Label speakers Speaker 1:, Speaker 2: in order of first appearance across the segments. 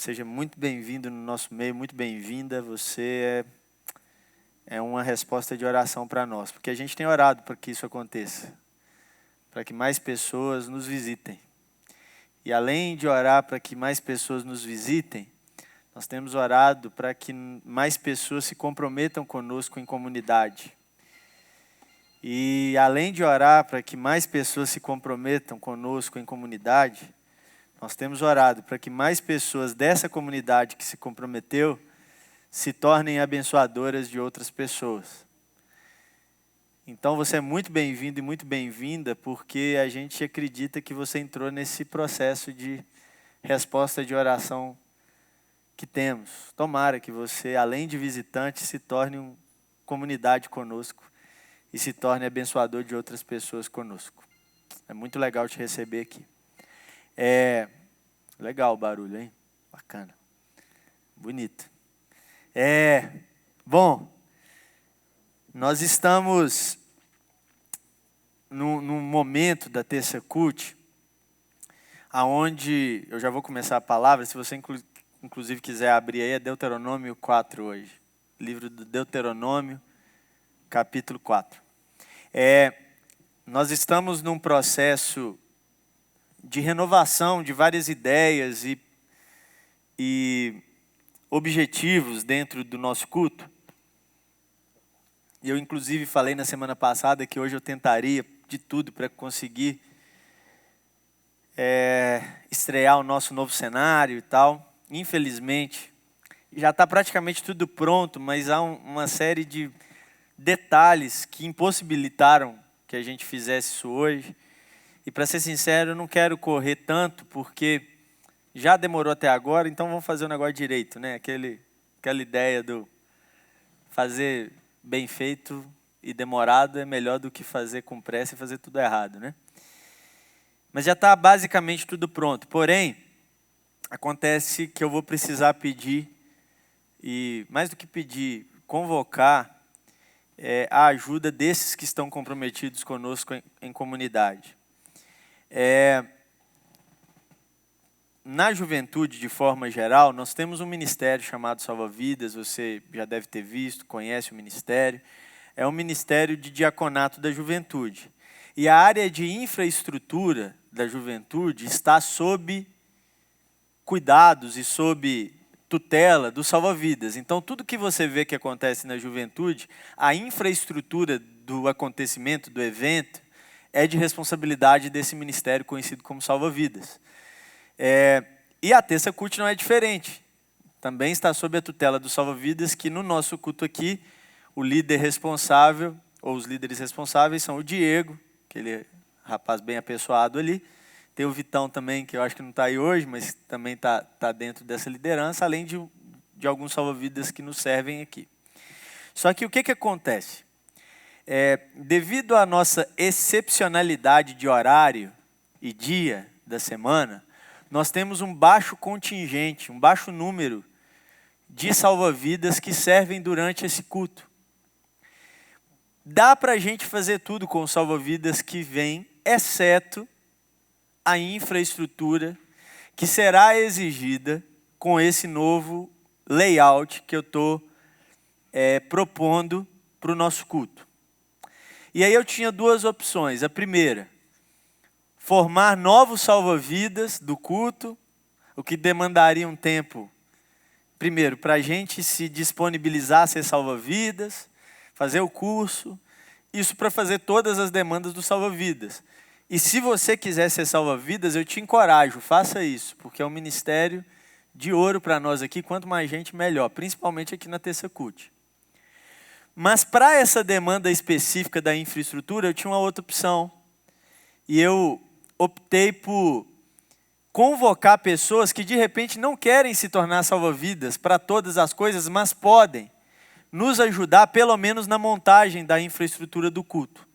Speaker 1: Seja muito bem-vindo no nosso meio, muito bem-vinda. Você é uma resposta de oração para nós, porque a gente tem orado para que isso aconteça, para que mais pessoas nos visitem. E além de orar para que mais pessoas nos visitem, nós temos orado para que mais pessoas se comprometam conosco em comunidade. E além de orar para que mais pessoas se comprometam conosco em comunidade, nós temos orado para que mais pessoas dessa comunidade que se comprometeu se tornem abençoadoras de outras pessoas. Então você é muito bem-vindo e muito bem-vinda, porque a gente acredita que você entrou nesse processo de resposta de oração que temos. Tomara que você, além de visitante, se torne uma comunidade conosco e se torne abençoador de outras pessoas conosco. É muito legal te receber aqui. Legal o barulho, hein? Bacana. Bonito. Bom, nós estamos num momento da Terça Cult, aonde, eu já vou começar a palavra, se você inclusive quiser abrir aí, é Deuteronômio 4 hoje. Livro do Deuteronômio, capítulo 4. Nós estamos num processo de renovação de várias ideias e objetivos dentro do nosso culto. Eu, inclusive, falei na semana passada que hoje eu tentaria de tudo para conseguir estrear o nosso novo cenário e tal. Infelizmente, já está praticamente tudo pronto, mas há uma série de detalhes que impossibilitaram que a gente fizesse isso hoje. E para ser sincero, eu não quero correr tanto, porque já demorou até agora, então vamos fazer o negócio direito, né? Aquela ideia do fazer bem feito e demorado é melhor do que fazer com pressa e fazer tudo errado, né? Mas já está basicamente tudo pronto. Porém, acontece que eu vou precisar pedir, e mais do que pedir, convocar a ajuda desses que estão comprometidos conosco em comunidade. Na juventude, de forma geral, nós temos um ministério chamado Salva Vidas, você já deve ter visto, conhece o ministério. É um ministério de diaconato da juventude. E a área de infraestrutura da juventude está sob cuidados e sob tutela do Salva Vidas. Então, tudo que você vê que acontece na juventude, a infraestrutura do acontecimento, do evento, é de responsabilidade desse ministério conhecido como Salva Vidas. E a Terça Cult não é diferente. Também está sob a tutela do Salva Vidas, que no nosso culto aqui, o líder responsável, ou os líderes responsáveis, são o Diego, aquele rapaz bem apessoado ali. Tem o Vitão também, que eu acho que não está aí hoje, mas também está dentro dessa liderança, além de alguns salva-vidas que nos servem aqui. Só que o que acontece? Devido à nossa excepcionalidade de horário e dia da semana, nós temos um baixo contingente, um baixo número de salva-vidas que servem durante esse culto. Dá para a gente fazer tudo com os salva-vidas que vem, exceto a infraestrutura que será exigida com esse novo layout que eu estou propondo para o nosso culto. E aí eu tinha duas opções. A primeira, formar novos salva-vidas do culto, o que demandaria um tempo, primeiro, para a gente se disponibilizar a ser salva-vidas, fazer o curso, isso para fazer todas as demandas do salva-vidas. E se você quiser ser salva-vidas, eu te encorajo, faça isso, porque é um ministério de ouro para nós aqui, quanto mais gente, melhor, principalmente aqui na Terça Cult. Mas para essa demanda específica da infraestrutura, eu tinha uma outra opção. E eu optei por convocar pessoas que de repente não querem se tornar salva-vidas para todas as coisas, mas podem nos ajudar pelo menos na montagem da infraestrutura do culto.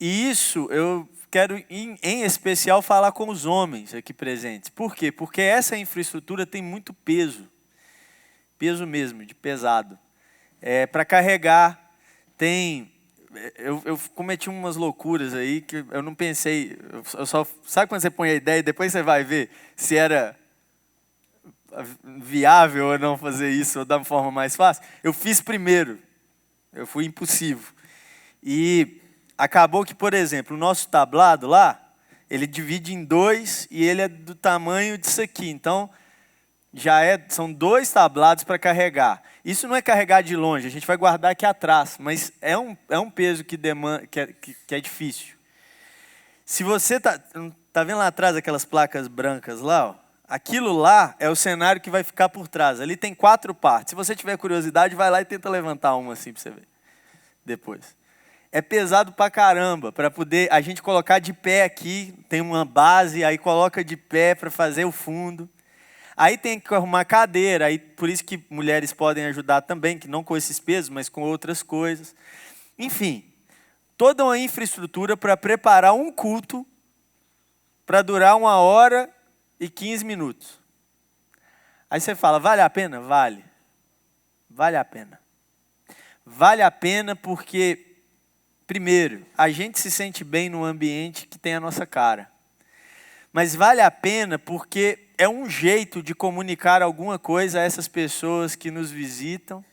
Speaker 1: E isso eu quero em especial falar com os homens aqui presentes. Por quê? Porque essa infraestrutura tem muito peso. Peso mesmo, de pesado. Para carregar, tem eu cometi umas loucuras aí que eu não pensei. Eu só, sabe quando você põe a ideia e depois você vai ver se era viável ou não fazer isso ou da forma mais fácil? Eu fiz primeiro. Eu fui impulsivo. E acabou que, por exemplo, o nosso tablado lá, ele divide em 2 e ele é do tamanho disso aqui. Então, são 2 tablados para carregar. Isso não é carregar de longe, a gente vai guardar aqui atrás, mas é um peso que é difícil. Se você tá vendo lá atrás aquelas placas brancas lá, ó, aquilo lá é o cenário que vai ficar por trás. Ali tem 4 partes. Se você tiver curiosidade, vai lá e tenta levantar uma assim para você ver depois. É pesado pra caramba, para poder a gente colocar de pé aqui, tem uma base, aí coloca de pé para fazer o fundo. Aí tem que arrumar cadeira, aí por isso que mulheres podem ajudar também, que não com esses pesos, mas com outras coisas. Enfim, toda uma infraestrutura para preparar um culto para durar 1h15. Aí você fala, vale a pena? Vale. Vale a pena. Vale a pena porque, primeiro, a gente se sente bem no ambiente que tem a nossa cara. Mas vale a pena porque é um jeito de comunicar alguma coisa a essas pessoas que nos visitam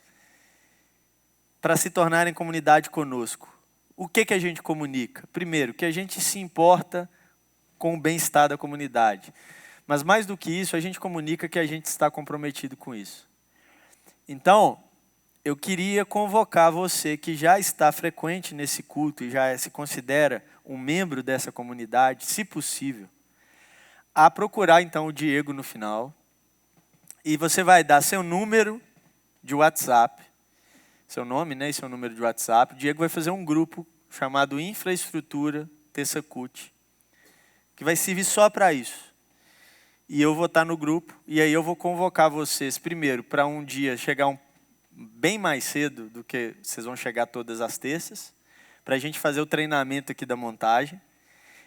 Speaker 1: para se tornarem comunidade conosco. O que a gente comunica? Primeiro, que a gente se importa com o bem-estar da comunidade. Mas mais do que isso, a gente comunica que a gente está comprometido com isso. Então, eu queria convocar você que já está frequente nesse culto e já se considera um membro dessa comunidade, se possível, a procurar então o Diego no final. E você vai dar seu número de WhatsApp, seu nome, né, e seu número de WhatsApp. O Diego vai fazer um grupo chamado Infraestrutura Tessacult, que vai servir só para isso. E eu vou estar no grupo, e aí eu vou convocar vocês, primeiro, para um dia chegar bem mais cedo do que vocês vão chegar todas as terças, para a gente fazer o treinamento aqui da montagem.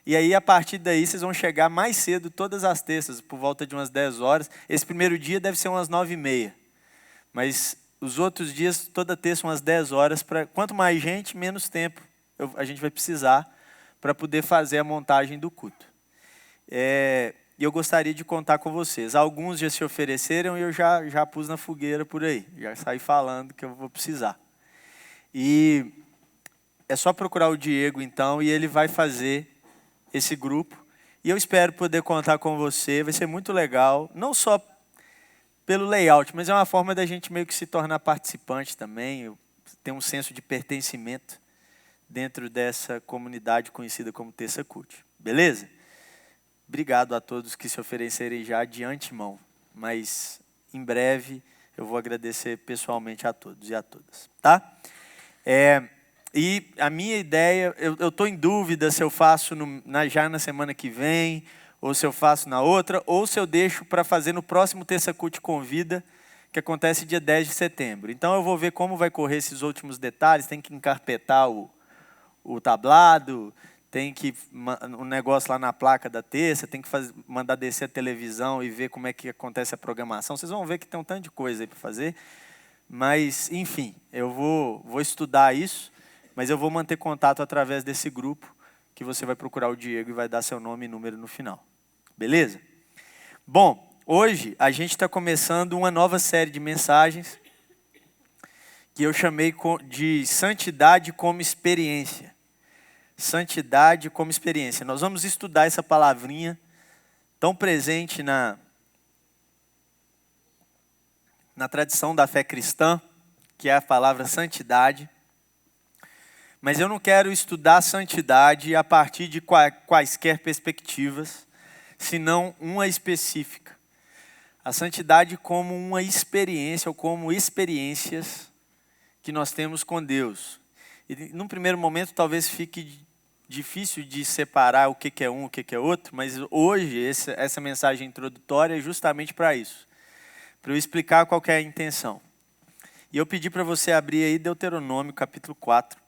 Speaker 1: E aí, a partir daí, vocês vão chegar mais cedo todas as terças, por volta de umas 10 horas. Esse primeiro dia deve ser umas 9h30. Mas os outros dias, toda terça, umas 10 horas. Quanto mais gente, menos tempo a gente vai precisar para poder fazer a montagem do culto. E eu gostaria de contar com vocês. Alguns já se ofereceram e eu já pus na fogueira por aí. Já saí falando que eu vou precisar. E é só procurar o Diego, então, e ele vai fazer esse grupo, e eu espero poder contar com você, vai ser muito legal, não só pelo layout, mas é uma forma da gente meio que se tornar participante também, ter um senso de pertencimento dentro dessa comunidade conhecida como Tessacult. Beleza? Obrigado a todos que se oferecerem já de antemão, mas em breve eu vou agradecer pessoalmente a todos e a todas, tá? E a minha ideia, eu estou em dúvida se eu faço já na semana que vem, ou se eu faço na outra, ou se eu deixo para fazer no próximo Tessacult Convida, que acontece dia 10 de setembro. Então eu vou ver como vai correr esses últimos detalhes, tem que encarpetar o tablado, tem que um negócio lá na placa da terça, tem que mandar descer a televisão e ver como é que acontece a programação. Vocês vão ver que tem um tanto de coisa aí para fazer, mas enfim, eu vou estudar isso. Mas eu vou manter contato através desse grupo, que você vai procurar o Diego e vai dar seu nome e número no final. Beleza? Bom, hoje a gente está começando uma nova série de mensagens que eu chamei de Santidade como Experiência. Santidade como Experiência. Nós vamos estudar essa palavrinha tão presente na tradição da fé cristã, que é a palavra santidade. Mas eu não quero estudar santidade a partir de quaisquer perspectivas, senão uma específica. A santidade como uma experiência, ou como experiências que nós temos com Deus. E num primeiro momento talvez fique difícil de separar o que é um, o que é outro, mas hoje essa mensagem introdutória é justamente para isso. Para eu explicar qual que é a intenção. E eu pedi para você abrir aí Deuteronômio capítulo 4.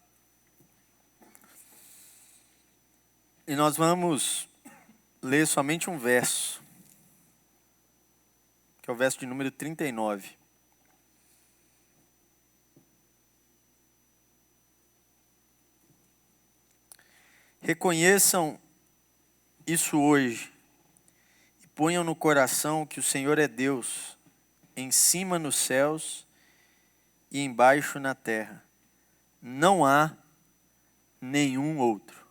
Speaker 1: E nós vamos ler somente um verso, que é o verso de número 39. Reconheçam isso hoje e ponham no coração que o Senhor é Deus, em cima nos céus e embaixo na terra. Não há nenhum outro.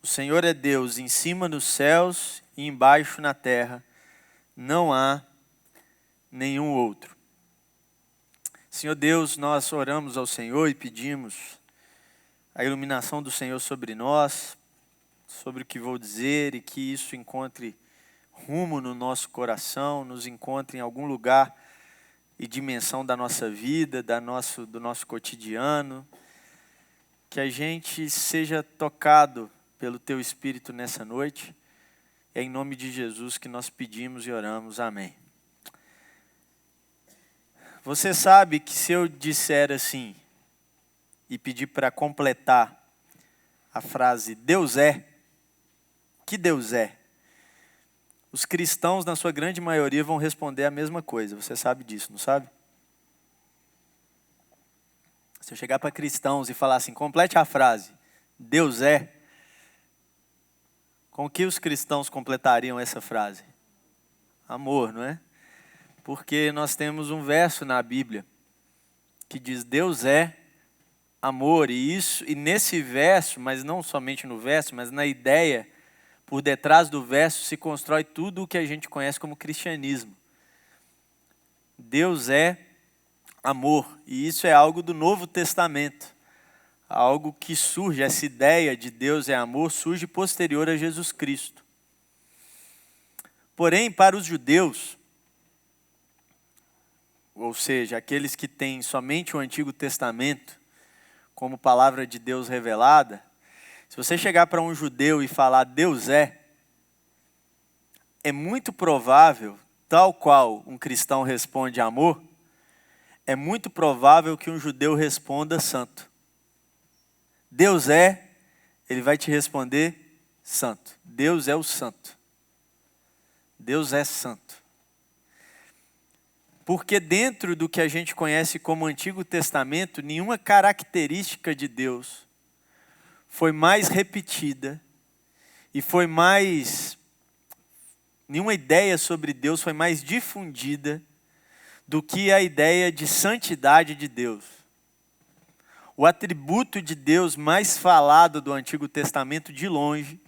Speaker 1: O Senhor é Deus em cima nos céus e embaixo na terra. Não há nenhum outro. Senhor Deus, nós oramos ao Senhor e pedimos a iluminação do Senhor sobre nós, sobre o que vou dizer, e que isso encontre rumo no nosso coração, nos encontre em algum lugar e dimensão da nossa vida, do nosso cotidiano, que a gente seja tocado pelo Teu Espírito nessa noite. É em nome de Jesus que nós pedimos e oramos. Amém. Você sabe que se eu disser assim e pedir para completar a frase Deus é, que Deus é? Os cristãos, na sua grande maioria, vão responder a mesma coisa. Você sabe disso, não sabe? Se eu chegar para cristãos e falar assim, complete a frase, Deus é, com que os cristãos completariam essa frase? Amor, não é? Porque nós temos um verso na Bíblia que diz Deus é amor, e nesse verso, mas não somente no verso, mas na ideia, por detrás do verso se constrói tudo o que a gente conhece como cristianismo. Deus é amor, e isso é algo do Novo Testamento, algo que surge, essa ideia de Deus é amor, surge posterior a Jesus Cristo. Porém, para os judeus, ou seja, aqueles que têm somente o Antigo Testamento como palavra de Deus revelada, se você chegar para um judeu e falar Deus é muito provável, tal qual um cristão responde amor, é muito provável que um judeu responda santo. Deus é, ele vai te responder santo. Deus é o santo. Deus é santo. Porque dentro do que a gente conhece como Antigo Testamento, nenhuma característica de Deus foi mais repetida e nenhuma ideia sobre Deus foi mais difundida do que a ideia de santidade de Deus. O atributo de Deus mais falado do Antigo Testamento de longe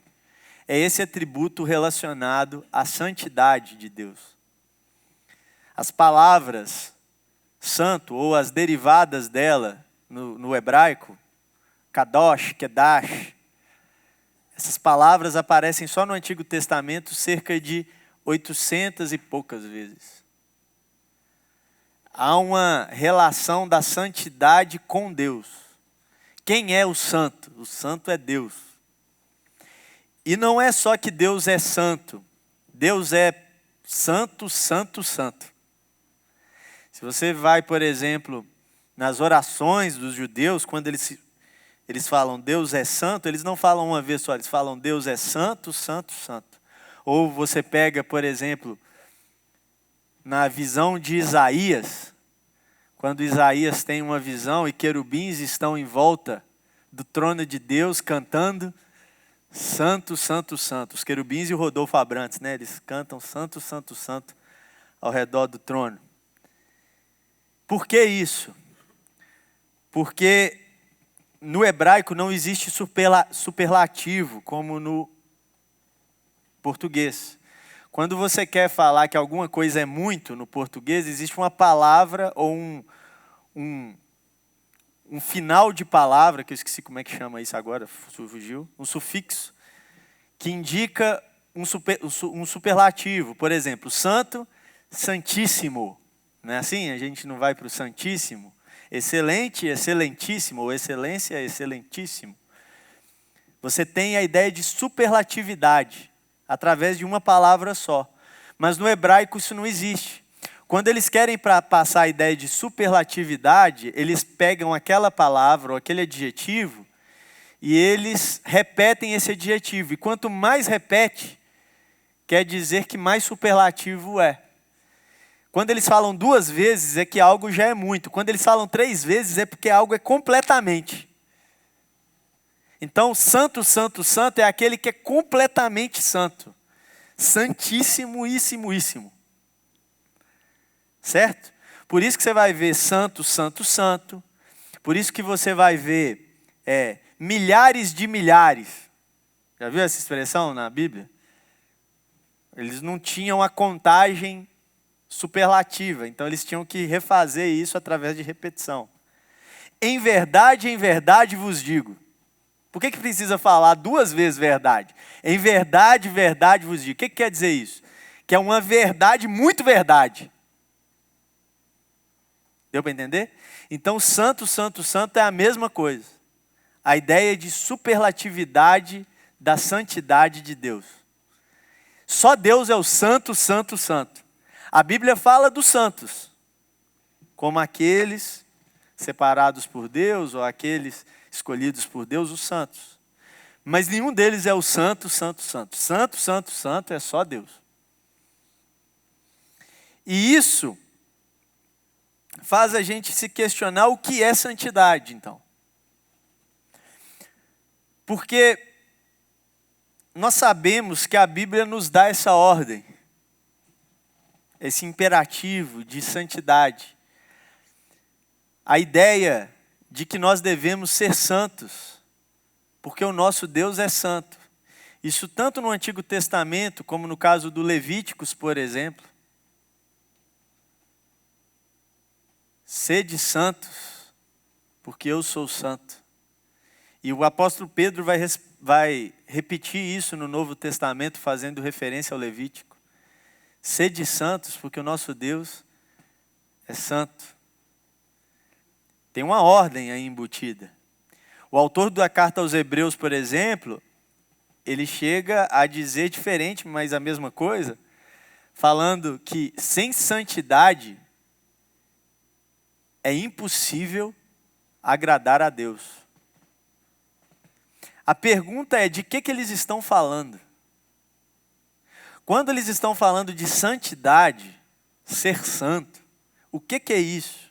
Speaker 1: é esse atributo relacionado à santidade de Deus. As palavras santo ou as derivadas dela no hebraico, kadosh, kedash, essas palavras aparecem só no Antigo Testamento cerca de 800 e poucas vezes. Há uma relação da santidade com Deus. Quem é o santo? O santo é Deus. E não é só que Deus é santo. Deus é santo, santo, santo. Se você vai, por exemplo, nas orações dos judeus, quando eles falam Deus é santo, eles não falam uma vez só, eles falam Deus é santo, santo, santo. Ou você pega, por exemplo, na visão de Isaías, quando Isaías tem uma visão e querubins estão em volta do trono de Deus cantando santo, santo, santo. Os querubins e o Rodolfo Abrantes, né? Eles cantam santo, santo, santo ao redor do trono. Por que isso? Porque no hebraico não existe superlativo como no português. Quando você quer falar que alguma coisa é muito no português, existe uma palavra ou um final de palavra, que eu esqueci como é que chama isso agora, fugiu, um sufixo, que indica um superlativo. Por exemplo, santo, santíssimo. Não é assim? A gente não vai para o santíssimo. Excelente, excelentíssimo, ou excelência, excelentíssimo. Você tem a ideia de superlatividade, através de uma palavra só. Mas no hebraico isso não existe. Quando eles querem passar a ideia de superlatividade, eles pegam aquela palavra ou aquele adjetivo e eles repetem esse adjetivo. E quanto mais repete, quer dizer que mais superlativo é. Quando eles falam 2 vezes é que algo já é muito. Quando eles falam 3 vezes é porque algo é completamente. Então, santo, santo, santo é aquele que é completamente santo. Santíssimo, íssimo. Certo? Por isso que você vai ver santo, santo, santo. Por isso que você vai ver milhares de milhares. Já viu essa expressão na Bíblia? Eles não tinham a contagem superlativa, então eles tinham que refazer isso através de repetição. Em verdade vos digo. Por que precisa falar 2 vezes verdade? Em verdade, verdade vos digo. O que quer dizer isso? Que é uma verdade muito verdade. Deu para entender? Então, santo, santo, santo é a mesma coisa. A ideia de superlatividade da santidade de Deus. Só Deus é o santo, santo, santo. A Bíblia fala dos santos, como aqueles separados por Deus, ou aqueles escolhidos por Deus, os santos. Mas nenhum deles é o santo, santo, santo. Santo, santo, santo é só Deus. E isso faz a gente se questionar o que é santidade, então. Porque nós sabemos que a Bíblia nos dá essa ordem, esse imperativo de santidade. A ideia de que nós devemos ser santos, porque o nosso Deus é santo. Isso tanto no Antigo Testamento, como no caso do Levíticos, por exemplo. Sede santos, porque eu sou santo. E o apóstolo Pedro vai repetir isso no Novo Testamento, fazendo referência ao Levítico. Sede santos, porque o nosso Deus é santo. Tem uma ordem aí embutida. O autor da carta aos Hebreus, por exemplo, ele chega a dizer diferente, mas a mesma coisa, falando que sem santidade é impossível agradar a Deus. A pergunta é de que eles estão falando? Quando eles estão falando de santidade, ser santo, o que é isso?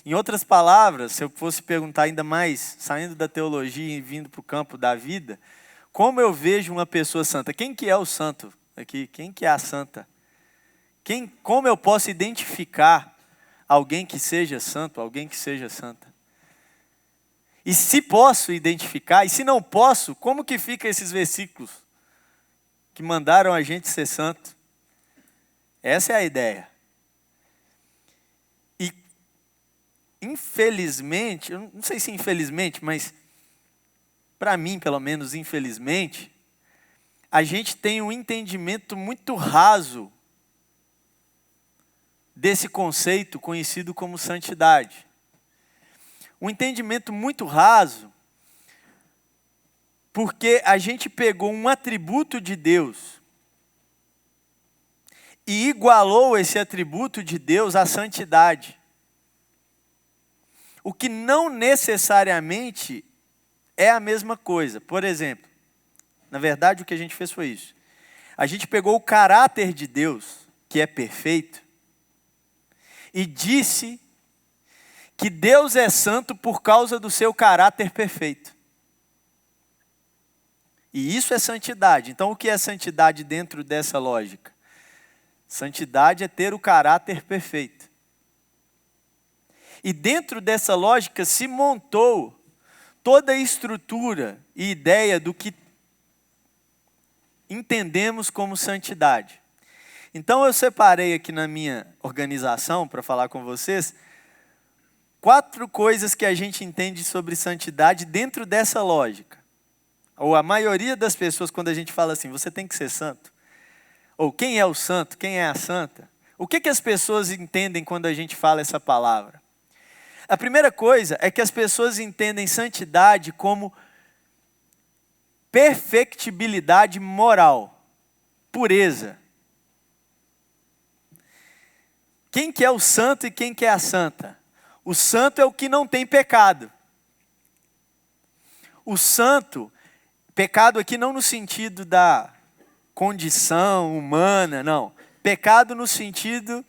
Speaker 1: Em outras palavras, se eu fosse perguntar ainda mais, saindo da teologia e vindo para o campo da vida, como eu vejo uma pessoa santa? Quem que é o santo aqui? Quem que é a santa? Como eu posso identificar alguém que seja santo, alguém que seja santa? E se posso identificar, e se não posso, como que fica esses versículos que mandaram a gente ser santo? Essa é a ideia. E, infelizmente, eu não sei se infelizmente, mas para mim, pelo menos, infelizmente, a gente tem um entendimento muito raso desse conceito conhecido como santidade. Um entendimento muito raso, porque a gente pegou um atributo de Deus e igualou esse atributo de Deus à santidade. O que não necessariamente é a mesma coisa. Por exemplo, na verdade o que a gente fez foi isso. A gente pegou o caráter de Deus, que é perfeito, e disse que Deus é santo por causa do seu caráter perfeito. E isso é santidade. Então, o que é santidade dentro dessa lógica? Santidade é ter o caráter perfeito. E dentro dessa lógica se montou toda a estrutura e ideia do que entendemos como santidade. Então, eu separei aqui na minha organização, para falar com vocês, 4 coisas que a gente entende sobre santidade dentro dessa lógica. Ou a maioria das pessoas, quando a gente fala assim, você tem que ser santo. Ou quem é o santo, quem é a santa. O que as pessoas entendem quando a gente fala essa palavra? A primeira coisa é que as pessoas entendem santidade como perfectibilidade moral, pureza. Quem que é o santo e quem que é a santa? O santo é o que não tem pecado. O santo, pecado aqui não no sentido da condição humana, não. Pecado no sentido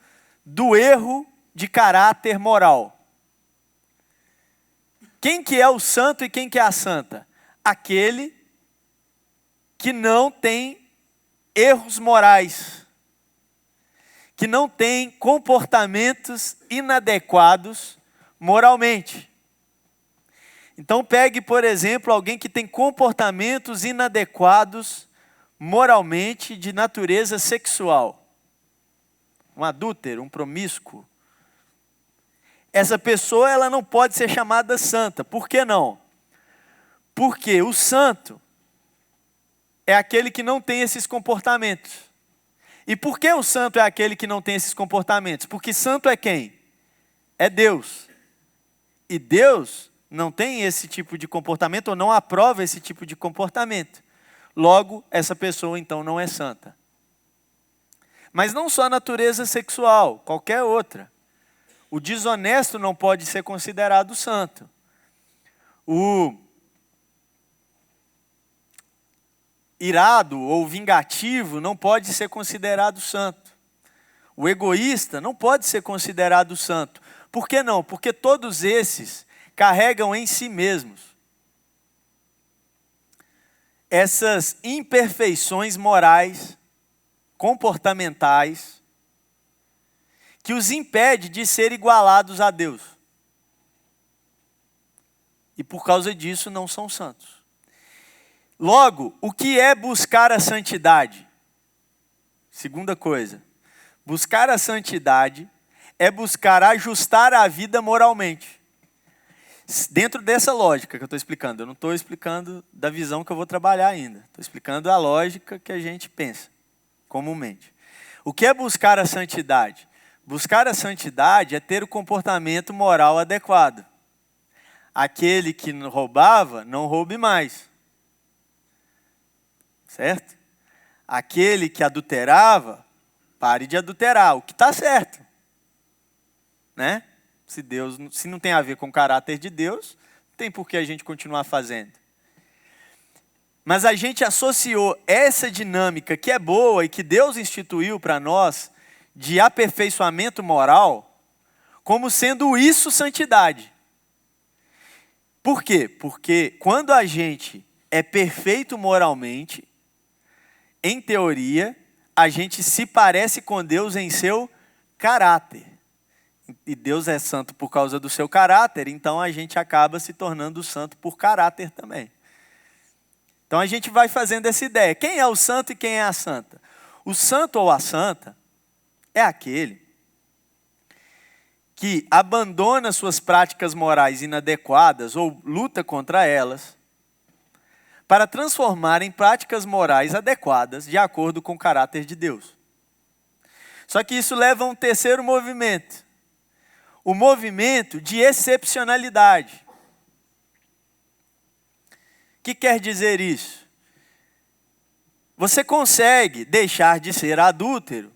Speaker 1: do erro de caráter moral. Quem que é o santo e quem que é a santa? aquele que não tem erros morais, que não tem comportamentos inadequados moralmente. Então pegue, por exemplo, alguém que tem comportamentos inadequados moralmente de natureza sexual. Um adúltero, um promíscuo. Essa pessoa ela não pode ser chamada santa. Por que não? Porque o santo é aquele que não tem esses comportamentos. E por que o santo é aquele que não tem esses comportamentos? Porque santo é quem? É Deus. E Deus não tem esse tipo de comportamento ou não aprova esse tipo de comportamento. Logo, essa pessoa então não é santa. Mas não só a natureza sexual, qualquer outra. O desonesto não pode ser considerado santo. O irado ou vingativo não pode ser considerado santo. O egoísta não pode ser considerado santo. Por que não? Porque todos esses carregam em si mesmos essas imperfeições morais, comportamentais, que os impede de ser igualados a Deus. E por causa disso não são santos. Logo, o que é buscar a santidade? Segunda coisa, buscar a santidade é buscar ajustar a vida moralmente. Dentro dessa lógica que eu estou explicando, eu não estou explicando da visão que eu vou trabalhar ainda. Estou explicando a lógica que a gente pensa comumente. O que é buscar a santidade? Buscar a santidade é ter o comportamento moral adequado. Aquele que roubava, não roube mais. Certo? Aquele que adulterava, pare de adulterar. O que está certo. Né? Se não tem a ver com o caráter de Deus, não tem por que a gente continuar fazendo. Mas a gente associou essa dinâmica que é boa e que Deus instituiu para nós, de aperfeiçoamento moral, como sendo isso santidade. Por quê? Porque quando a gente é perfeito moralmente, em teoria, a gente se parece com Deus em seu caráter. E Deus é santo por causa do seu caráter, então a gente acaba se tornando santo por caráter também. Então a gente vai fazendo essa ideia. Quem é o santo e quem é a santa? O santo ou a santa é aquele que abandona suas práticas morais inadequadas ou luta contra elas para transformar em práticas morais adequadas de acordo com o caráter de Deus. Só que isso leva a um terceiro movimento. O movimento de excepcionalidade. O que quer dizer isso? Você consegue deixar de ser adúltero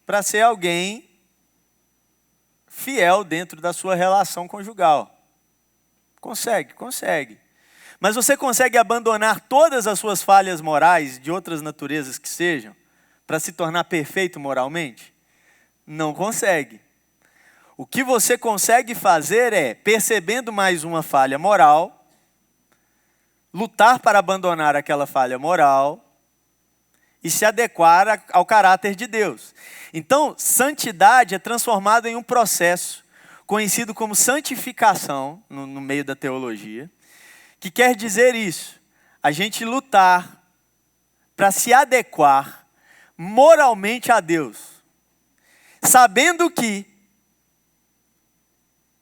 Speaker 1: para ser alguém fiel dentro da sua relação conjugal. Consegue. Mas você consegue abandonar todas as suas falhas morais, de outras naturezas que sejam, para se tornar perfeito moralmente? Não consegue. O que você consegue fazer é, percebendo mais uma falha moral, lutar para abandonar aquela falha moral e se adequar ao caráter de Deus. Então, santidade é transformada em um processo conhecido como santificação, no meio da teologia, que quer dizer isso, a gente lutar para se adequar moralmente a Deus, sabendo que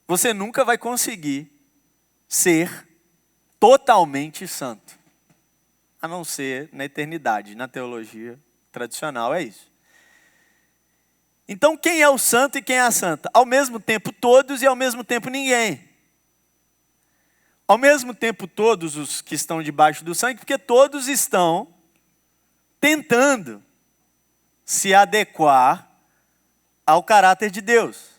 Speaker 1: você nunca vai conseguir ser totalmente santo, a não ser na eternidade. Na teologia tradicional é isso. Então quem é o santo e quem é a santa? Ao mesmo tempo todos e ao mesmo tempo ninguém. Ao mesmo tempo todos os que estão debaixo do sangue, porque todos estão tentando se adequar ao caráter de Deus.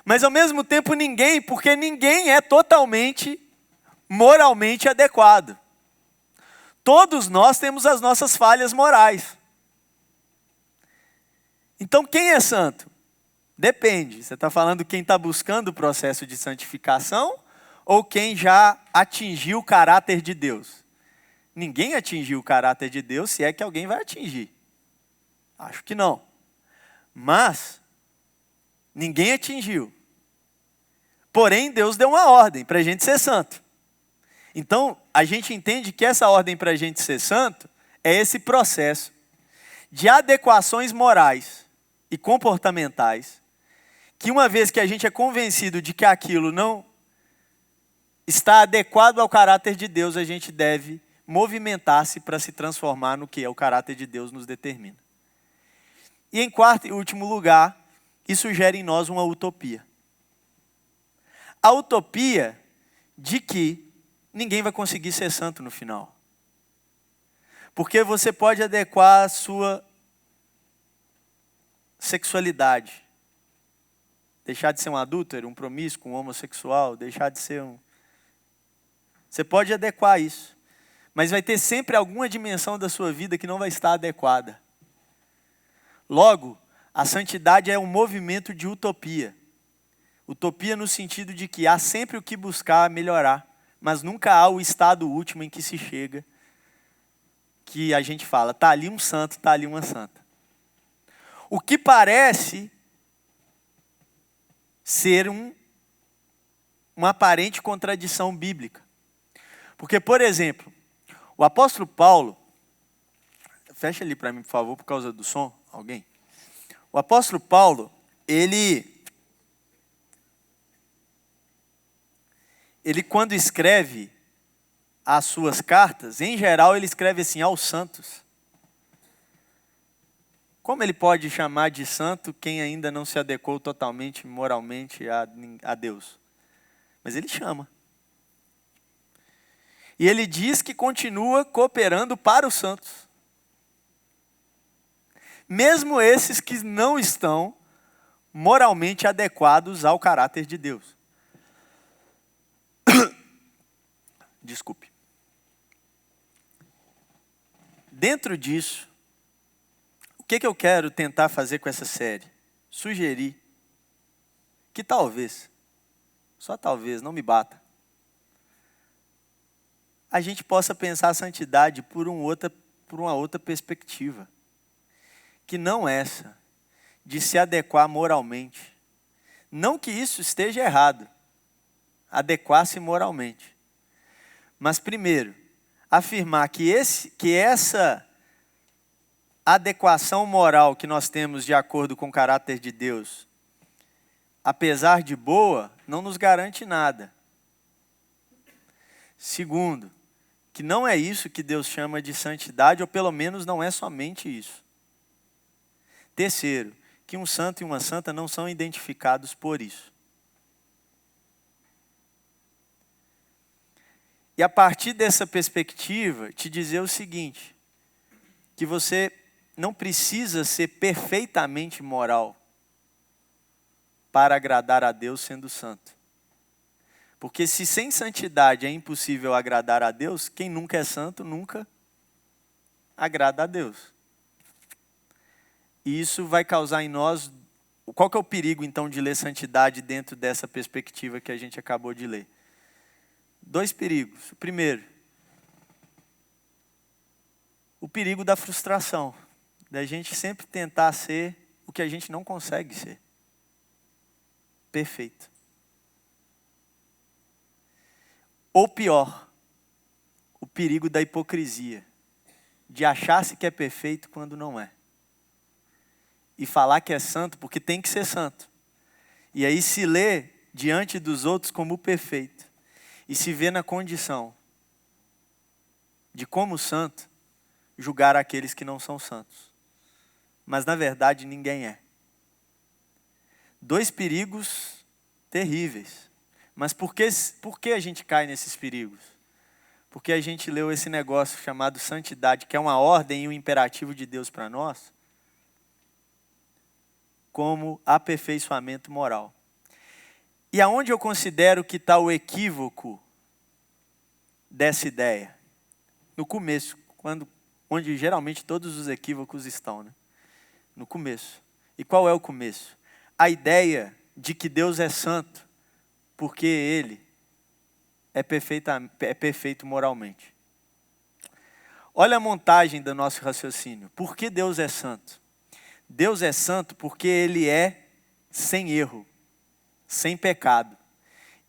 Speaker 1: Mas ao mesmo tempo ninguém, porque ninguém é totalmente moralmente adequado. Todos nós temos as nossas falhas morais. Então quem é santo? Depende. Você está falando quem está buscando o processo de santificação ou quem já atingiu o caráter de Deus? Ninguém atingiu o caráter de Deus, se é que alguém vai atingir. Acho que não. Mas ninguém atingiu. Porém, Deus deu uma ordem para a gente ser santo. Então, a gente entende que essa ordem para a gente ser santo é esse processo de adequações morais e comportamentais, que uma vez que a gente é convencido de que aquilo não está adequado ao caráter de Deus, a gente deve movimentar-se para se transformar no que é o caráter de Deus nos determina. E em quarto e último lugar, isso gera em nós uma utopia. A utopia de que ninguém vai conseguir ser santo no final. Porque você pode adequar a sua sexualidade. Deixar de ser um adúltero, um promíscuo, um homossexual, deixar de ser um... Você pode adequar isso. Mas vai ter sempre alguma dimensão da sua vida que não vai estar adequada. Logo, a santidade é um movimento de utopia. Utopia no sentido de que há sempre o que buscar melhorar, mas nunca há o estado último em que se chega, que a gente fala, está ali um santo, está ali uma santa. O que parece ser uma aparente contradição bíblica. Porque, por exemplo, o apóstolo Paulo, fecha ali para mim, por favor, por causa do som, alguém. O apóstolo Paulo, ele quando escreve as suas cartas, em geral ele escreve assim, aos santos. Como ele pode chamar de santo quem ainda não se adequou totalmente, moralmente a Deus? Mas ele chama. E ele diz que continua cooperando para os santos. Mesmo esses que não estão moralmente adequados ao caráter de Deus. Desculpe. Dentro disso, o que eu quero tentar fazer com essa série? Sugerir que talvez, só talvez, não me bata, a gente possa pensar a santidade por uma outra perspectiva. Que não essa, de se adequar moralmente. Não que isso esteja errado, adequar-se moralmente. Mas primeiro, afirmar que essa adequação moral que nós temos de acordo com o caráter de Deus, apesar de boa, não nos garante nada. Segundo, que não é isso que Deus chama de santidade, ou pelo menos não é somente isso. Terceiro, que um santo e uma santa não são identificados por isso. E a partir dessa perspectiva, te dizer o seguinte, que você não precisa ser perfeitamente moral para agradar a Deus sendo santo. Porque se sem santidade é impossível agradar a Deus, quem nunca é santo nunca agrada a Deus. E isso vai causar em nós... Qual que é o perigo, então, de ler santidade dentro dessa perspectiva que a gente acabou de ler? 2 perigos. O primeiro, o perigo da frustração. Da gente sempre tentar ser o que a gente não consegue ser. Perfeito. Ou pior, o perigo da hipocrisia. De achar-se que é perfeito quando não é. E falar que é santo porque tem que ser santo. E aí se lê diante dos outros como perfeito. E se vê na condição de, como santo, julgar aqueles que não são santos. Mas na verdade ninguém é. 2 perigos terríveis. Mas por que a gente cai nesses perigos? Porque a gente leu esse negócio chamado santidade, que é uma ordem e um imperativo de Deus para nós, como aperfeiçoamento moral. E aonde eu considero que está o equívoco dessa ideia? No começo, onde geralmente todos os equívocos estão, né? No começo. E qual é o começo? A ideia de que Deus é santo, porque Ele é perfeito moralmente. Olha a montagem do nosso raciocínio. Por que Deus é santo? Deus é santo porque Ele é sem erro, sem pecado.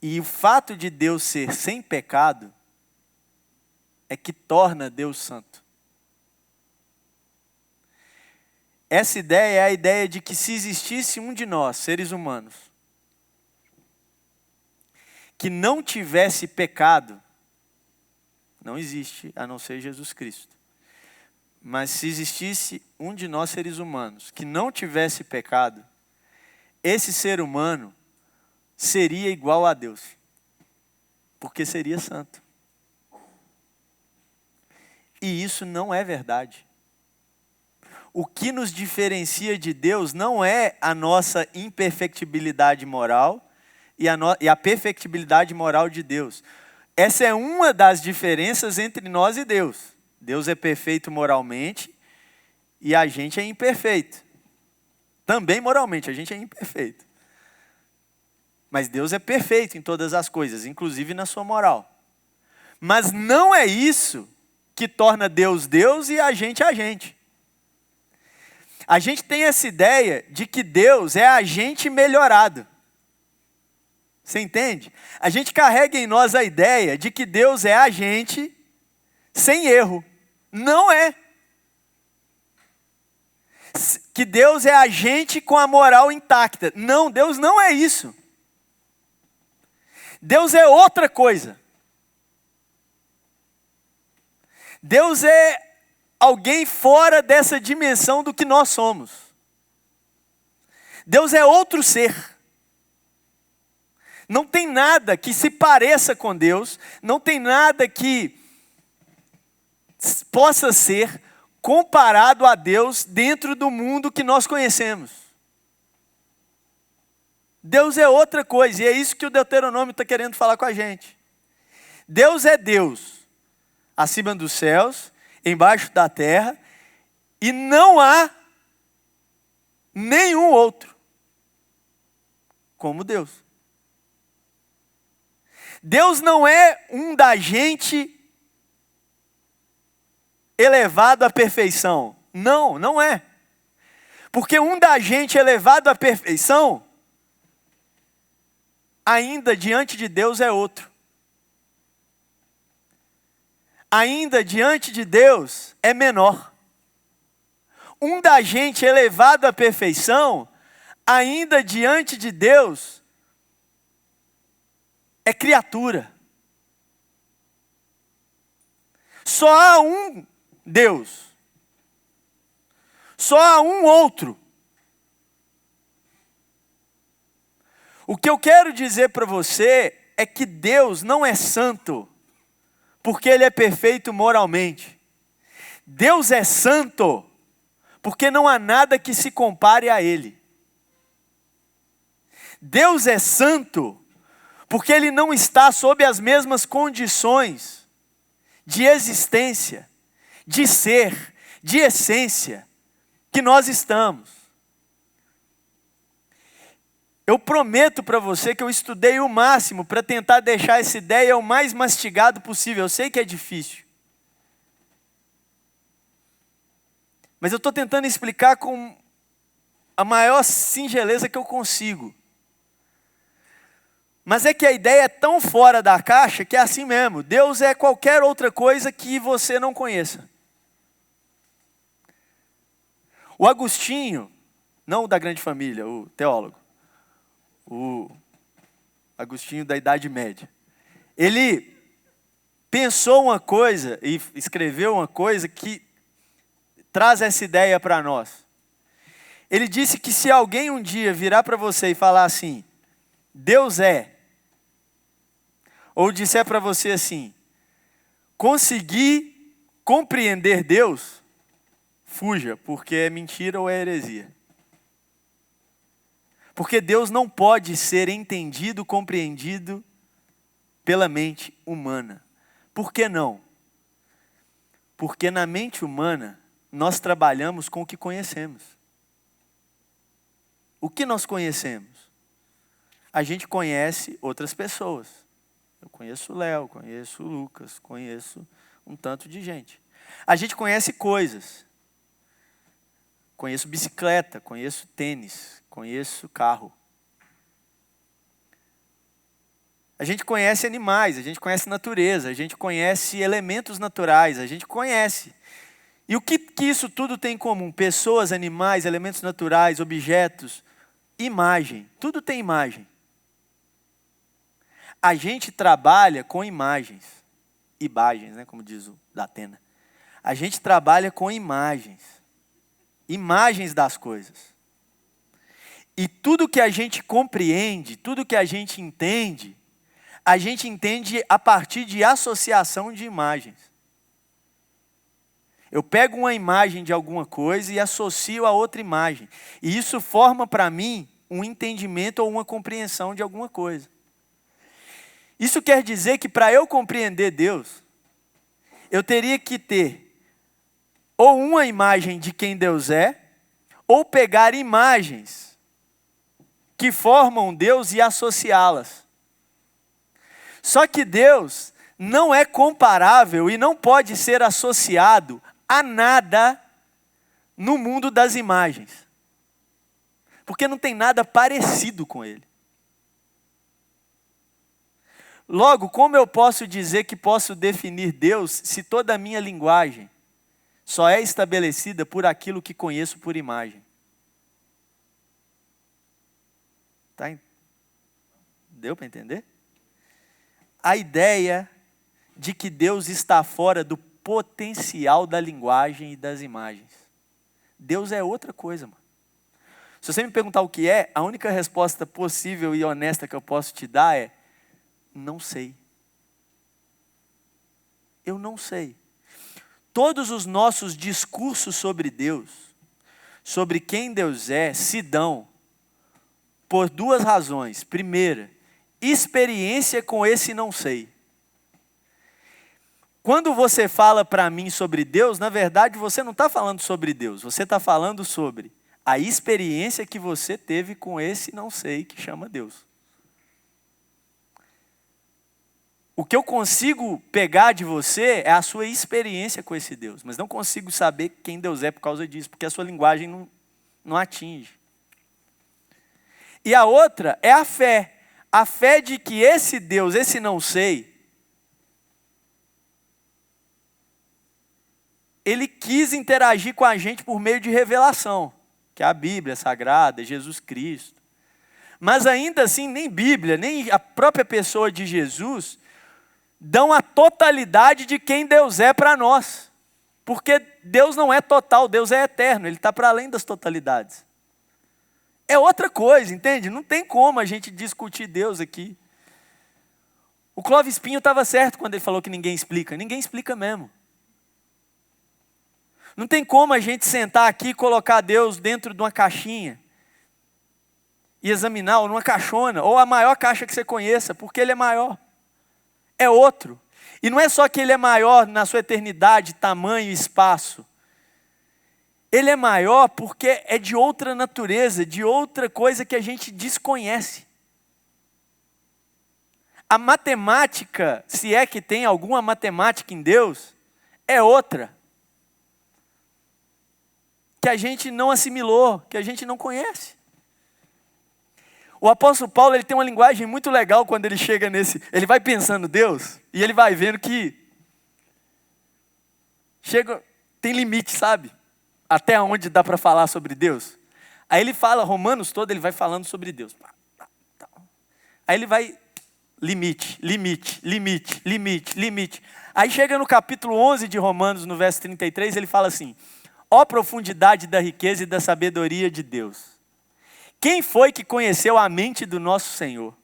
Speaker 1: E o fato de Deus ser sem pecado é que torna Deus santo. Essa ideia é a ideia de que se existisse um de nós, seres humanos, que não tivesse pecado, não existe a não ser Jesus Cristo. Mas se existisse um de nós, seres humanos, que não tivesse pecado, esse ser humano seria igual a Deus, porque seria santo. E isso não é verdade. O que nos diferencia de Deus não é a nossa imperfectibilidade moral e a perfectibilidade moral de Deus. Essa é uma das diferenças entre nós e Deus. Deus é perfeito moralmente e a gente é imperfeito. Também moralmente, a gente é imperfeito. Mas Deus é perfeito em todas as coisas, inclusive na sua moral. Mas não é isso que torna Deus Deus e a gente a gente. A gente tem essa ideia de que Deus é a gente melhorado. Você entende? A gente carrega em nós a ideia de que Deus é a gente sem erro. Não é. Que Deus é a gente com a moral intacta. Não, Deus não é isso. Deus é outra coisa. Deus é alguém fora dessa dimensão do que nós somos. Deus é outro ser. Não tem nada que se pareça com Deus, não tem nada que possa ser comparado a Deus dentro do mundo que nós conhecemos. Deus é outra coisa, e é isso que o Deuteronômio está querendo falar com a gente. Deus é Deus, acima dos céus, embaixo da terra, e não há nenhum outro como Deus. Deus não é um da gente elevado à perfeição. Não, não é. Porque um da gente elevado à perfeição, ainda diante de Deus é outro. Ainda diante de Deus é menor. Um da gente elevado à perfeição, ainda diante de Deus é criatura. Só há um Deus. Só há um outro. O que eu quero dizer para você é que Deus não é santo porque Ele é perfeito moralmente. Deus é santo porque não há nada que se compare a Ele. Deus é santo porque Ele não está sob as mesmas condições de existência, de ser, de essência que nós estamos. Eu prometo para você que eu estudei o máximo para tentar deixar essa ideia o mais mastigado possível. Eu sei que é difícil. Mas eu estou tentando explicar com a maior singeleza que eu consigo. Mas é que a ideia é tão fora da caixa que é assim mesmo. Deus é qualquer outra coisa que você não conheça. O Agostinho, não o da Grande Família, o teólogo, o Agostinho da Idade Média, ele pensou uma coisa e escreveu uma coisa que traz essa ideia para nós. Ele disse que se alguém um dia virar para você e falar assim, Deus é, ou disser para você assim, conseguir compreender Deus, fuja, porque é mentira ou é heresia. Porque Deus não pode ser entendido, compreendido pela mente humana. Por que não? Porque na mente humana, nós trabalhamos com o que conhecemos. O que nós conhecemos? A gente conhece outras pessoas. Eu conheço o Léo, conheço o Lucas, conheço um tanto de gente. A gente conhece coisas. Conheço bicicleta, conheço tênis, conheço carro. A gente conhece animais, a gente conhece natureza, a gente conhece elementos naturais, a gente conhece. E o que isso tudo tem em comum? Pessoas, animais, elementos naturais, objetos, imagem. Tudo tem imagem. A gente trabalha com imagens. Imagens, né, como diz o Datena. A gente trabalha com imagens. Imagens das coisas. E tudo que a gente compreende, tudo que a gente entende a partir de associação de imagens. Eu pego uma imagem de alguma coisa e associo a outra imagem. E isso forma para mim um entendimento ou uma compreensão de alguma coisa. Isso quer dizer que para eu compreender Deus, eu teria que ter ou uma imagem de quem Deus é, ou pegar imagens que formam Deus e associá-las. Só que Deus não é comparável e não pode ser associado a nada no mundo das imagens. Porque não tem nada parecido com Ele. Logo, como eu posso dizer que posso definir Deus se toda a minha linguagem só é estabelecida por aquilo que conheço por imagem? Deu para entender? A ideia de que Deus está fora do potencial da linguagem e das imagens. Deus é outra coisa, mano. Se você me perguntar o que é, a única resposta possível e honesta que eu posso te dar é: não sei. Eu não sei. Todos os nossos discursos sobre Deus, sobre quem Deus é, se dão por duas razões. Primeira, experiência com esse não sei. Quando você fala para mim sobre Deus, na verdade você não está falando sobre Deus, você está falando sobre a experiência que você teve com esse não sei que chama Deus. O que eu consigo pegar de você é a sua experiência com esse Deus, mas não consigo saber quem Deus é por causa disso, porque a sua linguagem não atinge. E a outra é a fé de que esse Deus, esse não sei, Ele quis interagir com a gente por meio de revelação, que é a Bíblia Sagrada, Jesus Cristo. Mas ainda assim, nem Bíblia, nem a própria pessoa de Jesus dão a totalidade de quem Deus é para nós. Porque Deus não é total, Deus é eterno, Ele está para além das totalidades. É outra coisa, entende? Não tem como a gente discutir Deus aqui. O Clóvis Pinho estava certo quando ele falou que ninguém explica mesmo. Não tem como a gente sentar aqui e colocar Deus dentro de uma caixinha e examinar, ou numa caixona, ou a maior caixa que você conheça, porque Ele é maior. É outro. E não é só que Ele é maior na sua eternidade, tamanho e espaço. Ele é maior porque é de outra natureza, de outra coisa que a gente desconhece. A matemática, se é que tem alguma matemática em Deus, é outra. Que a gente não assimilou, que a gente não conhece. O apóstolo Paulo, ele tem uma linguagem muito legal quando ele chega nesse... Ele vai pensando Deus e ele vai vendo que tem limite, sabe? Até onde dá para falar sobre Deus. Aí ele fala, Romanos todo, ele vai falando sobre Deus. Aí ele vai, limite. Aí chega no capítulo 11 de Romanos, no verso 33, ele fala assim: ó profundidade da riqueza e da sabedoria de Deus. Quem foi que conheceu a mente do nosso Senhor?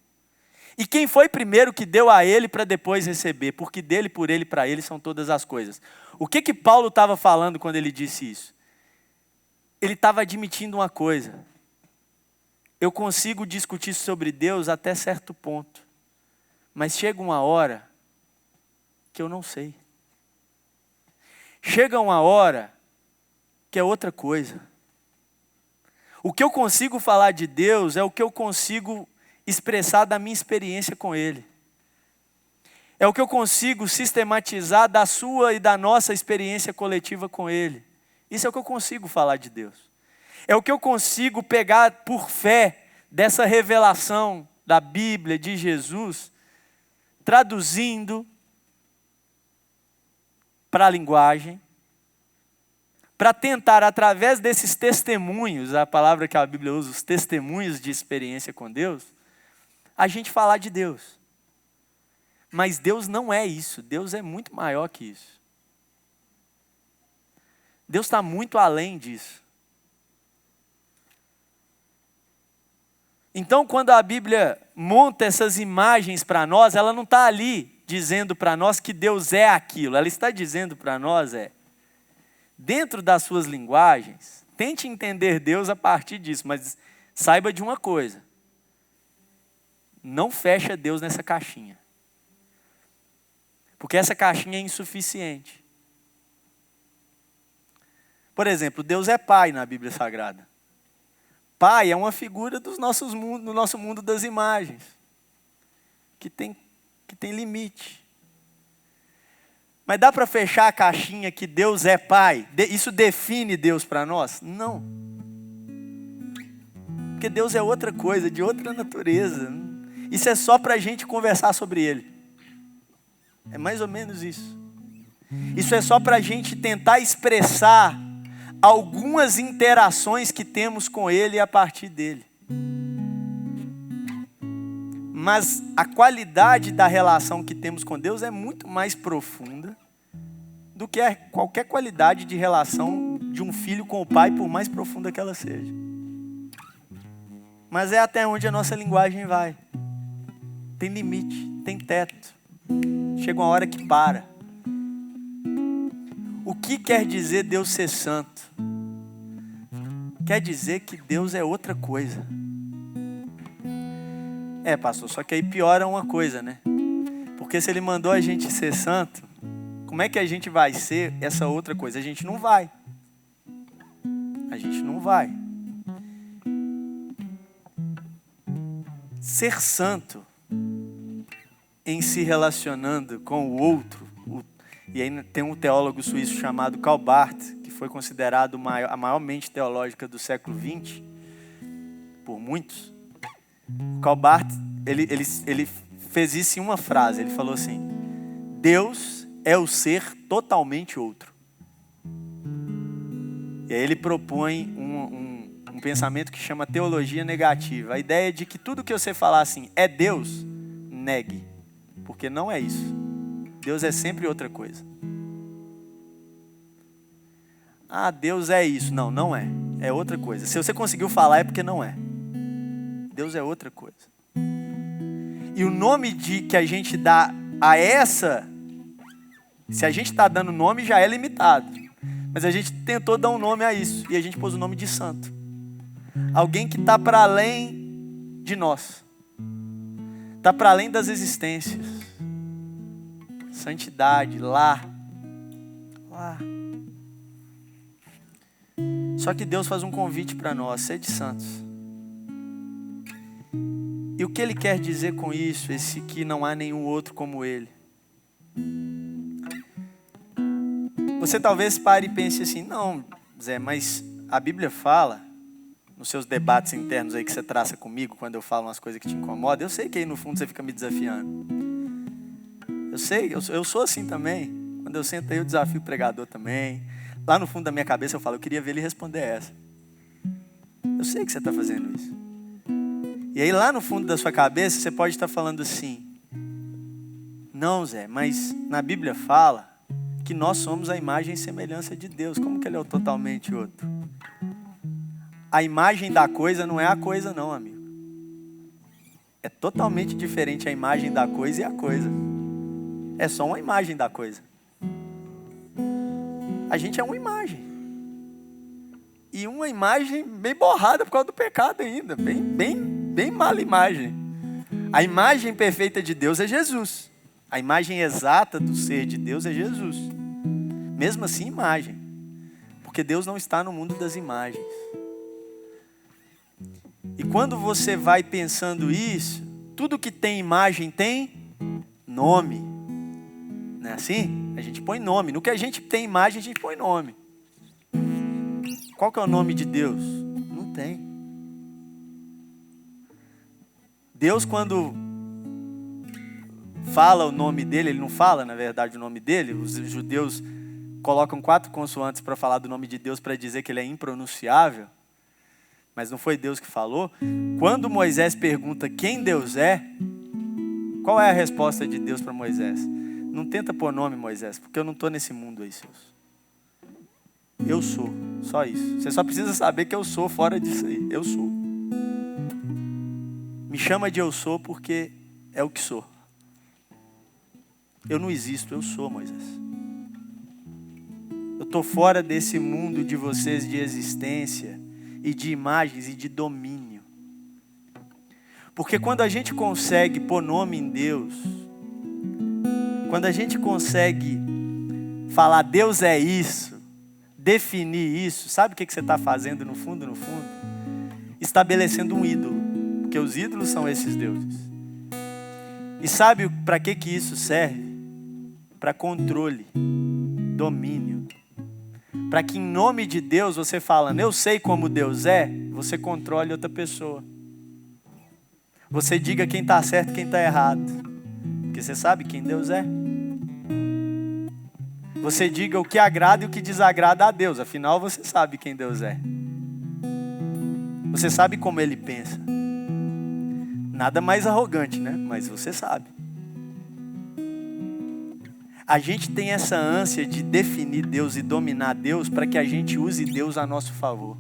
Speaker 1: E quem foi primeiro que deu a Ele para depois receber? Porque dele, por Ele, para Ele são todas as coisas. O que Paulo estava falando quando ele disse isso? Ele estava admitindo uma coisa. Eu consigo discutir sobre Deus até certo ponto. Mas chega uma hora que eu não sei. Chega uma hora que é outra coisa. O que eu consigo falar de Deus é o que eu consigo expressar da minha experiência com Ele. É o que eu consigo sistematizar da sua e da nossa experiência coletiva com Ele. Isso é o que eu consigo falar de Deus. É o que eu consigo pegar por fé dessa revelação da Bíblia, de Jesus, traduzindo para a linguagem, para tentar, através desses testemunhos, a palavra que a Bíblia usa, os testemunhos de experiência com Deus, a gente falar de Deus. Mas Deus não é isso, Deus é muito maior que isso. Deus está muito além disso. Então, quando a Bíblia monta essas imagens para nós, ela não está ali dizendo para nós que Deus é aquilo. Ela está dizendo para nós, dentro das suas linguagens, tente entender Deus a partir disso, mas saiba de uma coisa. Não fecha Deus nessa caixinha. Porque essa caixinha é insuficiente. Por exemplo, Deus é Pai na Bíblia Sagrada. Pai é uma figura do nosso mundo das imagens, que tem limite. Mas dá para fechar a caixinha que Deus é Pai? Isso define Deus para nós? Não. Porque Deus é outra coisa, de outra natureza. Isso é só para a gente conversar sobre Ele. É mais ou menos isso. Isso é só para a gente tentar expressar algumas interações que temos com Ele a partir dele. Mas a qualidade da relação que temos com Deus é muito mais profunda do que qualquer qualidade de relação de um filho com o pai, por mais profunda que ela seja. Mas é até onde a nossa linguagem vai. Tem limite, tem teto. Chega uma hora que para. O que quer dizer Deus ser santo? Quer dizer que Deus é outra coisa. Pastor, só que aí piora uma coisa, né? Porque se Ele mandou a gente ser santo, como é que a gente vai ser essa outra coisa? A gente não vai. A gente não vai. Ser santo em se relacionando com o outro, e aí tem um teólogo suíço chamado Karl Barth, que foi considerado a maior mente teológica do século XX, por muitos. O Karl Barth, ele fez isso em uma frase, ele falou assim: Deus é o ser totalmente outro. E aí ele propõe um pensamento que chama teologia negativa. A ideia de que tudo que você falar assim, é Deus, negue. Porque não é isso. Deus é sempre outra coisa. Deus é isso. Não, não é. É outra coisa. Se você conseguiu falar é porque não é. Deus é outra coisa. E o nome que a gente dá a essa, se a gente está dando nome, já é limitado. Mas a gente tentou dar um nome a isso. E a gente pôs o nome de santo. Alguém que está para além de nós. Está para além das existências. Santidade, lá. Só que Deus faz um convite para nós, sede santos. E o que Ele quer dizer com isso? Esse que não há nenhum outro como Ele. Você talvez pare e pense assim, não, Zé, mas a Bíblia fala, nos seus debates internos aí que você traça comigo, quando eu falo umas coisas que te incomodam, eu sei que aí no fundo você fica me desafiando. Eu sei, eu sou assim também. Quando eu sento aí eu desafio o pregador também. Lá no fundo da minha cabeça eu falo, eu queria ver ele responder essa. Eu sei que você está fazendo isso. E aí lá no fundo da sua cabeça você pode estar falando assim, não, Zé, mas na Bíblia fala que nós somos a imagem e semelhança de Deus. Como que Ele é o totalmente outro? A imagem da coisa não é a coisa não, amigo. É totalmente diferente a imagem da coisa e a coisa. É só uma imagem da coisa. A gente é uma imagem. E uma imagem bem borrada por causa do pecado ainda. Bem mala imagem. A imagem perfeita de Deus é Jesus. A imagem exata do ser de Deus é Jesus. Mesmo assim, imagem. Porque Deus não está no mundo das imagens. E quando você vai pensando isso, tudo que tem imagem tem nome. Não é assim? A gente põe nome. No que a gente tem imagem, a gente põe nome. Qual que é o nome de Deus? Não tem. Deus, quando fala o nome dele, ele não fala, na verdade, o nome dele. Os judeus colocam 4 consoantes para falar do nome de Deus, para dizer que ele é impronunciável. Mas não foi Deus que falou. Quando Moisés pergunta quem Deus é, qual é a resposta de Deus para Moisés? Não tenta pôr nome, Moisés, porque eu não estou nesse mundo aí, seus. Eu sou, só isso. Você só precisa saber que eu sou fora disso aí. Eu sou. Me chama de eu sou porque é o que sou. Eu não existo, eu sou, Moisés. Eu estou fora desse mundo de vocês de existência e de imagens e de domínio. Porque quando a gente consegue pôr nome em Deus, quando a gente consegue falar Deus é isso, definir isso, sabe o que você está fazendo no fundo? Estabelecendo um ídolo. Porque os ídolos são esses deuses. E sabe para que isso serve? Para controle, domínio. Para que em nome de Deus você falando, eu sei como Deus é, você controle outra pessoa. Você diga quem está certo e quem está errado. Porque você sabe quem Deus é. Você diga o que agrada e o que desagrada a Deus. Afinal, você sabe quem Deus é. Você sabe como Ele pensa. Nada mais arrogante, né? Mas você sabe. A gente tem essa ânsia de definir Deus e dominar Deus para que a gente use Deus a nosso favor.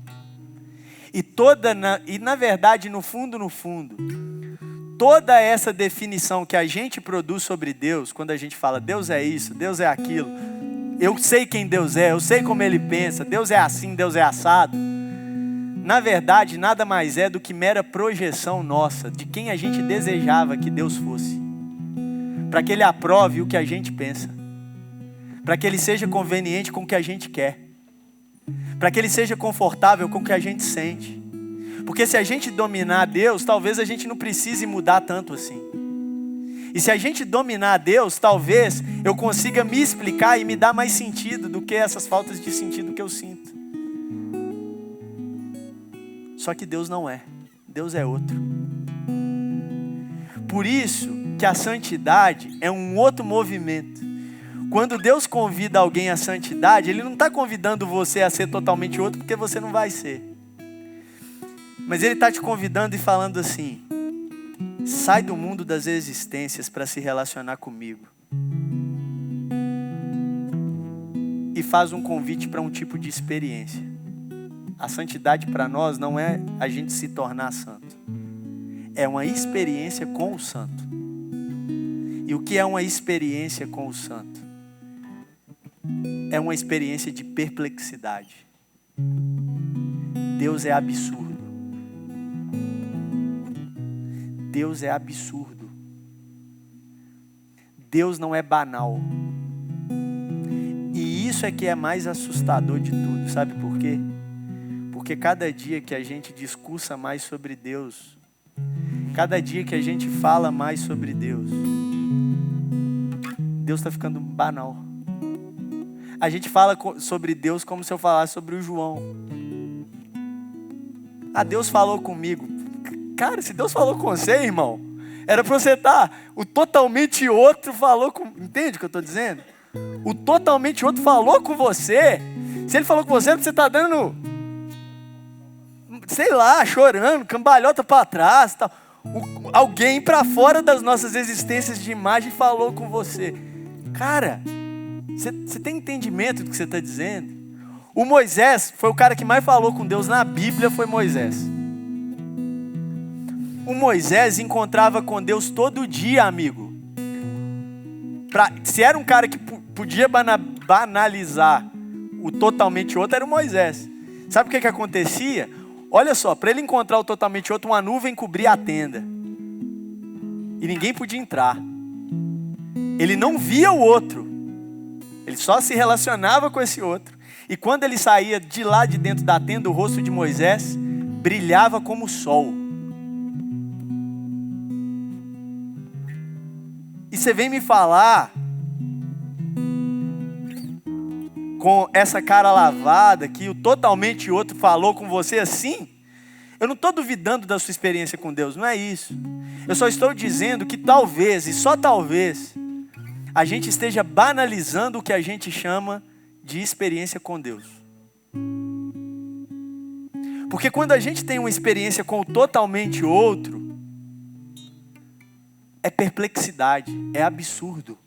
Speaker 1: E na verdade, no fundo, toda essa definição que a gente produz sobre Deus, quando a gente fala Deus é isso, Deus é aquilo, eu sei quem Deus é, eu sei como Ele pensa, Deus é assim, Deus é assado. Na verdade, nada mais é do que mera projeção nossa de quem a gente desejava que Deus fosse. Para que Ele aprove o que a gente pensa. Para que Ele seja conveniente com o que a gente quer. Para que Ele seja confortável com o que a gente sente. Porque se a gente dominar Deus, talvez a gente não precise mudar tanto assim. E se a gente dominar Deus, talvez eu consiga me explicar e me dar mais sentido do que essas faltas de sentido que eu sinto. Só que Deus não é. Deus é outro. Por isso que a santidade é um outro movimento. Quando Deus convida alguém à santidade, Ele não está convidando você a ser totalmente outro, porque você não vai ser. Mas Ele está te convidando e falando assim, sai do mundo das existências para se relacionar comigo. E faz um convite para um tipo de experiência. A santidade para nós não é a gente se tornar santo. É uma experiência com o santo. E o que é uma experiência com o santo? É uma experiência de perplexidade. Deus é absurdo. Deus é absurdo. Deus não é banal. E isso é que é mais assustador de tudo. Sabe por quê? Porque cada dia que a gente discursa mais sobre Deus, cada dia que a gente fala mais sobre Deus, Deus está ficando banal. A gente fala sobre Deus como se eu falasse sobre o João. Ah, Deus falou comigo. Cara, se Deus falou com você, irmão, era para você estar. O totalmente outro falou com... Entende o que eu estou dizendo? O totalmente outro falou com você. Se Ele falou com você, você está dando... sei lá, chorando, cambalhota para trás, tal. Alguém para fora das nossas existências de imagem falou com você. Cara, você tem entendimento do que você está dizendo? O Moisés foi o cara que mais falou com Deus na Bíblia, foi Moisés. O Moisés encontrava com Deus todo dia, amigo. Se era um cara que podia banalizar o totalmente outro, era o Moisés. Sabe o que acontecia? Olha só, para ele encontrar o totalmente outro, uma nuvem cobria a tenda. E ninguém podia entrar. Ele não via o outro. Ele só se relacionava com esse outro. E quando ele saía de lá de dentro da tenda, o rosto de Moisés brilhava como o sol. E você vem me falar com essa cara lavada, que o totalmente outro falou com você assim, eu não estou duvidando da sua experiência com Deus, não é isso. Eu só estou dizendo que talvez, e só talvez, a gente esteja banalizando o que a gente chama de experiência com Deus. Porque quando a gente tem uma experiência com o totalmente outro, é perplexidade, é absurdo.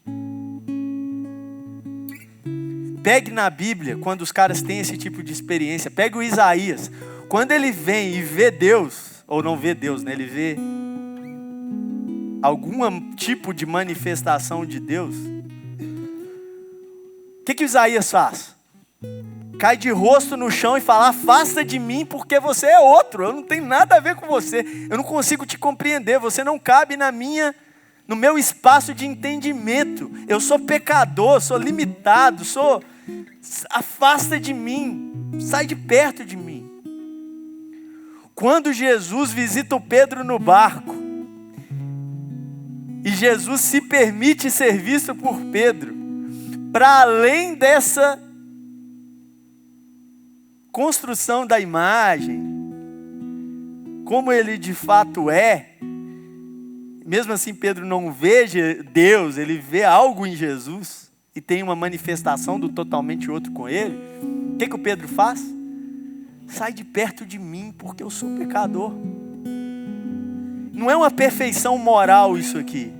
Speaker 1: Pegue na Bíblia, quando os caras têm esse tipo de experiência, pegue o Isaías. Quando ele vem e vê Deus, ou não vê Deus, né? Ele vê algum tipo de manifestação de Deus. O que o Isaías faz? Cai de rosto no chão e fala: afasta de mim porque você é outro, eu não tenho nada a ver com você, eu não consigo te compreender, você não cabe no meu espaço de entendimento, eu sou pecador, sou limitado, afasta de mim, sai de perto de mim. Quando Jesus visita o Pedro no barco, e Jesus se permite ser visto por Pedro, para além dessa construção da imagem, como ele de fato é, mesmo assim Pedro não vê Deus, ele vê algo em Jesus, e tem uma manifestação do totalmente outro com ele. O que o Pedro faz? Sai de perto de mim, porque eu sou pecador. Não é uma perfeição moral isso aqui.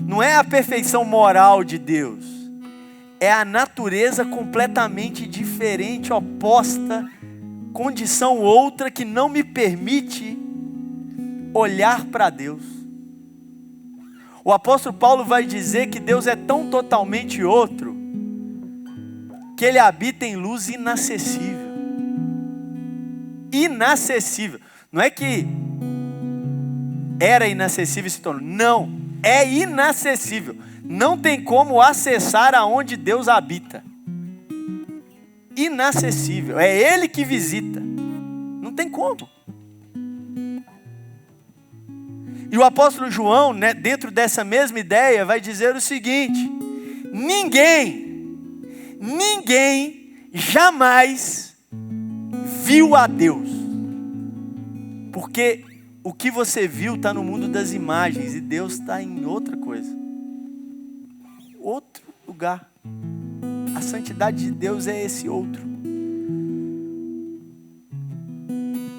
Speaker 1: Não é a perfeição moral de Deus. É a natureza completamente diferente, oposta, condição outra que não me permite olhar para Deus. O apóstolo Paulo vai dizer que Deus é tão totalmente outro, que ele habita em luz inacessível. Inacessível. Não é que era inacessível e se tornou. Não, é inacessível. Não tem como acessar aonde Deus habita. Inacessível. É Ele que visita. Não tem como. E o apóstolo João, né, dentro dessa mesma ideia, vai dizer o seguinte: ninguém jamais viu a Deus. Porque o que você viu está no mundo das imagens e Deus está em outra coisa. Outro lugar. A santidade de Deus é esse outro.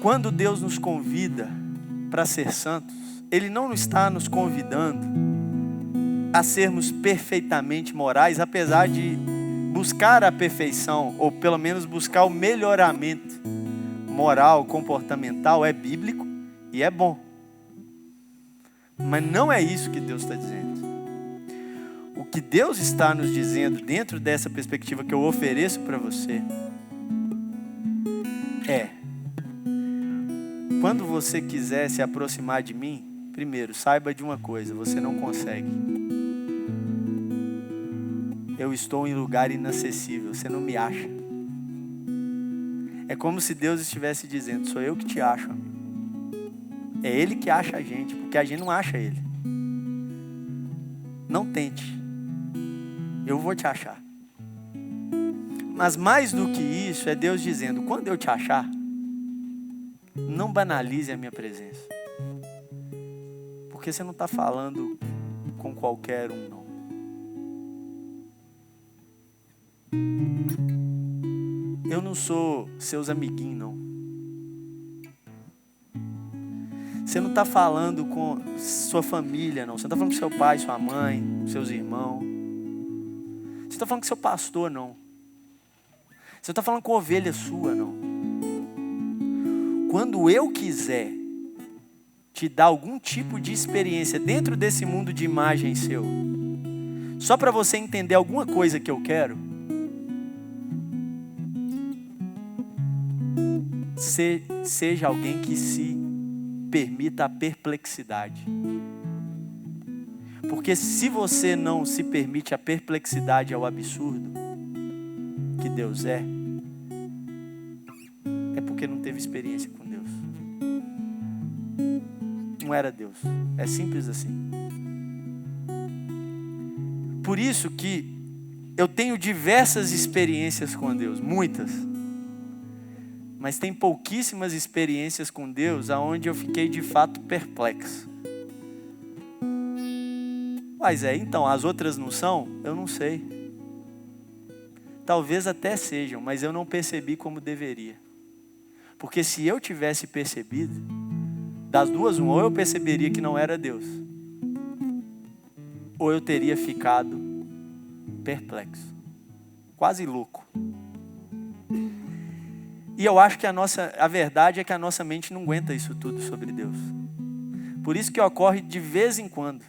Speaker 1: Quando Deus nos convida para ser santos, Ele não está nos convidando a sermos perfeitamente morais, apesar de buscar a perfeição, ou pelo menos buscar o melhoramento moral, comportamental, é bíblico e é bom. Mas não é isso que Deus está dizendo. O que Deus está nos dizendo dentro dessa perspectiva que eu ofereço para você é: quando você quiser se aproximar de mim, primeiro, saiba de uma coisa: você não consegue. Eu estou em lugar inacessível, você não me acha. É como se Deus estivesse dizendo: sou eu que te acho, amigo. É Ele que acha a gente, porque a gente não acha Ele. Não tente, eu vou te achar. Mas mais do que isso, é Deus dizendo: quando eu te achar, não banalize a minha presença. Porque você não está falando com qualquer um, não. Eu não sou seus amiguinhos, não. Você não está falando com sua família, não. Você não está falando com seu pai, sua mãe, seus irmãos. Você não está falando com seu pastor, não. Você não está falando com ovelha sua, não. Quando eu quiser te dar algum tipo de experiência dentro desse mundo de imagem seu, só para você entender alguma coisa que eu quero, seja alguém que se permita a perplexidade. Porque se você não se permite a perplexidade ao absurdo que Deus é porque não teve experiência com Deus. Não era Deus. É simples assim. Por isso que Eu tenho diversas experiências com Deus, muitas. Mas tem pouquíssimas experiências com Deus aonde eu fiquei de fato perplexo. Mas então, as outras não são? Eu não sei. Talvez até sejam, mas eu não percebi como deveria. Porque se eu tivesse percebido, das duas, ou eu perceberia que não era Deus, ou eu teria ficado perplexo, quase louco. E eu acho que a verdade é que a nossa mente não aguenta isso tudo sobre Deus. Por isso que ocorre de vez em quando.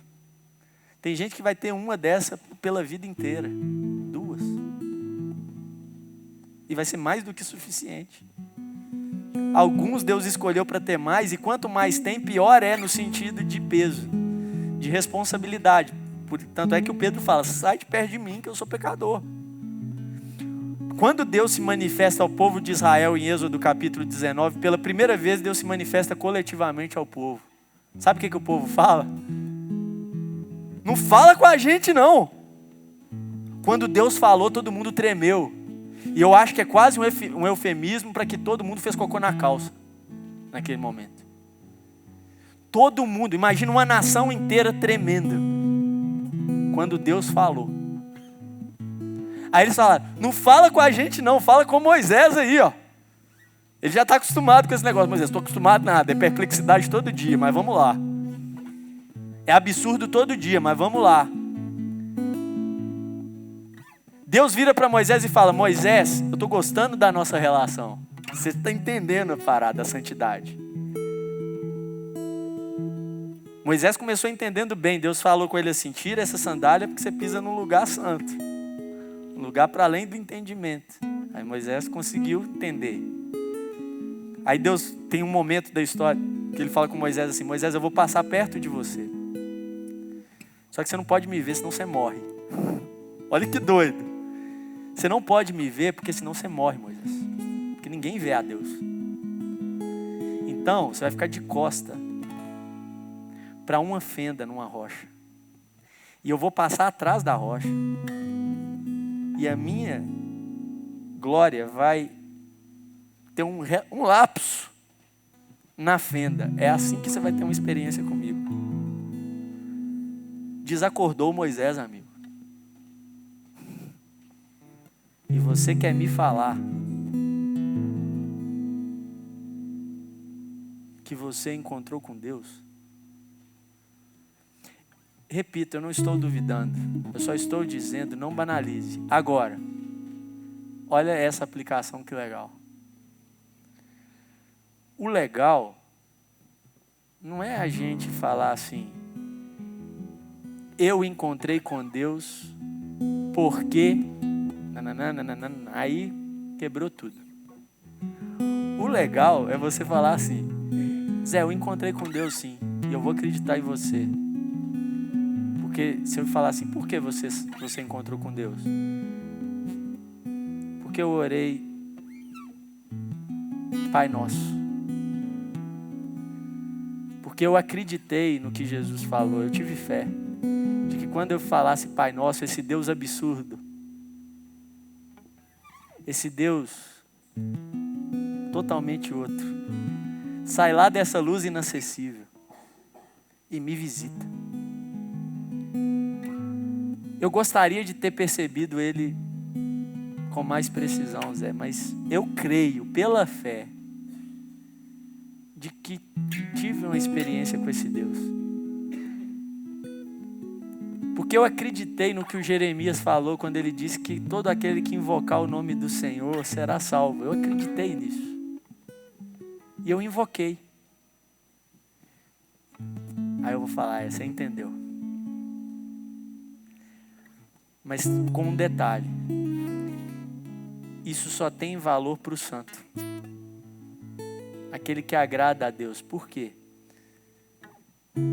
Speaker 1: Tem gente que vai ter uma dessa pela vida inteira, 2. E vai ser mais do que suficiente. Alguns Deus escolheu para ter mais, e quanto mais tem, pior é no sentido de peso, de responsabilidade. Tanto é que o Pedro fala, sai de perto de mim que eu sou pecador. Quando Deus se manifesta ao povo de Israel em Êxodo capítulo 19, pela primeira vez Deus se manifesta coletivamente ao povo. Sabe o que o povo fala? Não fala com a gente não. Quando Deus falou, todo mundo tremeu. E eu acho que é quase um eufemismo para que todo mundo fez cocô na calça naquele momento. Todo mundo, imagina uma nação inteira tremendo quando Deus falou. Aí eles falaram, não fala com a gente não, fala com Moisés aí, ó. Ele já está acostumado com esse negócio. Moisés, estou acostumado nada, é perplexidade todo dia, mas vamos lá. É absurdo todo dia, mas vamos lá. Deus vira para Moisés e fala, Moisés, eu estou gostando da nossa relação. Você está entendendo a parada, da santidade. Moisés começou entendendo bem. Deus falou com ele assim, tira essa sandália porque você pisa num lugar santo. Um lugar para além do entendimento. Aí Moisés conseguiu entender. Aí Deus tem um momento da história que ele fala com Moisés assim, Moisés, eu vou passar perto de você. Só que você não pode me ver, senão você morre. Olha que doido. Você não pode me ver, porque senão você morre, Moisés. Porque ninguém vê a Deus. Então, você vai ficar de costa para uma fenda numa rocha. E eu vou passar atrás da rocha. E a minha glória vai ter um lapso na fenda. É assim que você vai ter uma experiência comigo. Desacordou Moisés, amigo. E você quer me falar que você encontrou com Deus? Repito, eu não estou duvidando. Eu só estou dizendo, não banalize. Agora, olha essa aplicação que legal. O legal não é a gente falar assim, eu encontrei com Deus porque... Aí quebrou tudo. O legal é você falar assim, Zé, eu encontrei com Deus sim, e eu vou acreditar em você. Porque se eu falar assim, por que você encontrou com Deus? Porque eu orei Pai Nosso. Porque eu acreditei no que Jesus falou, eu tive fé de que quando eu falasse Pai Nosso, esse Deus absurdo, esse Deus totalmente outro, sai lá dessa luz inacessível e me visita. Eu gostaria de ter percebido ele com mais precisão, Zé, mas eu creio, pela fé, de que tive uma experiência com esse Deus. Porque eu acreditei no que o Jeremias falou quando ele disse que todo aquele que invocar o nome do Senhor será salvo. Eu acreditei nisso. E eu invoquei. Aí eu vou falar, você entendeu. Mas com um detalhe. Isso só tem valor para o santo. Aquele que agrada a Deus. Por quê?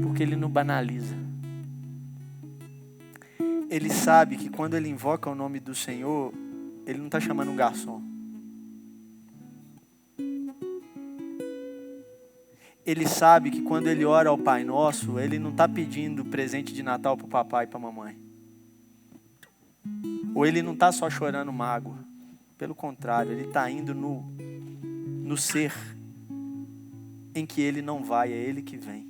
Speaker 1: Porque ele não banaliza. Ele sabe que quando ele invoca o nome do Senhor, ele não está chamando um garçom. Ele sabe que quando ele ora ao Pai Nosso, ele não está pedindo presente de Natal para o papai e para a mamãe. Ou ele não está só chorando mágoa. Pelo contrário, ele está indo no ser em que ele não vai, é ele que vem.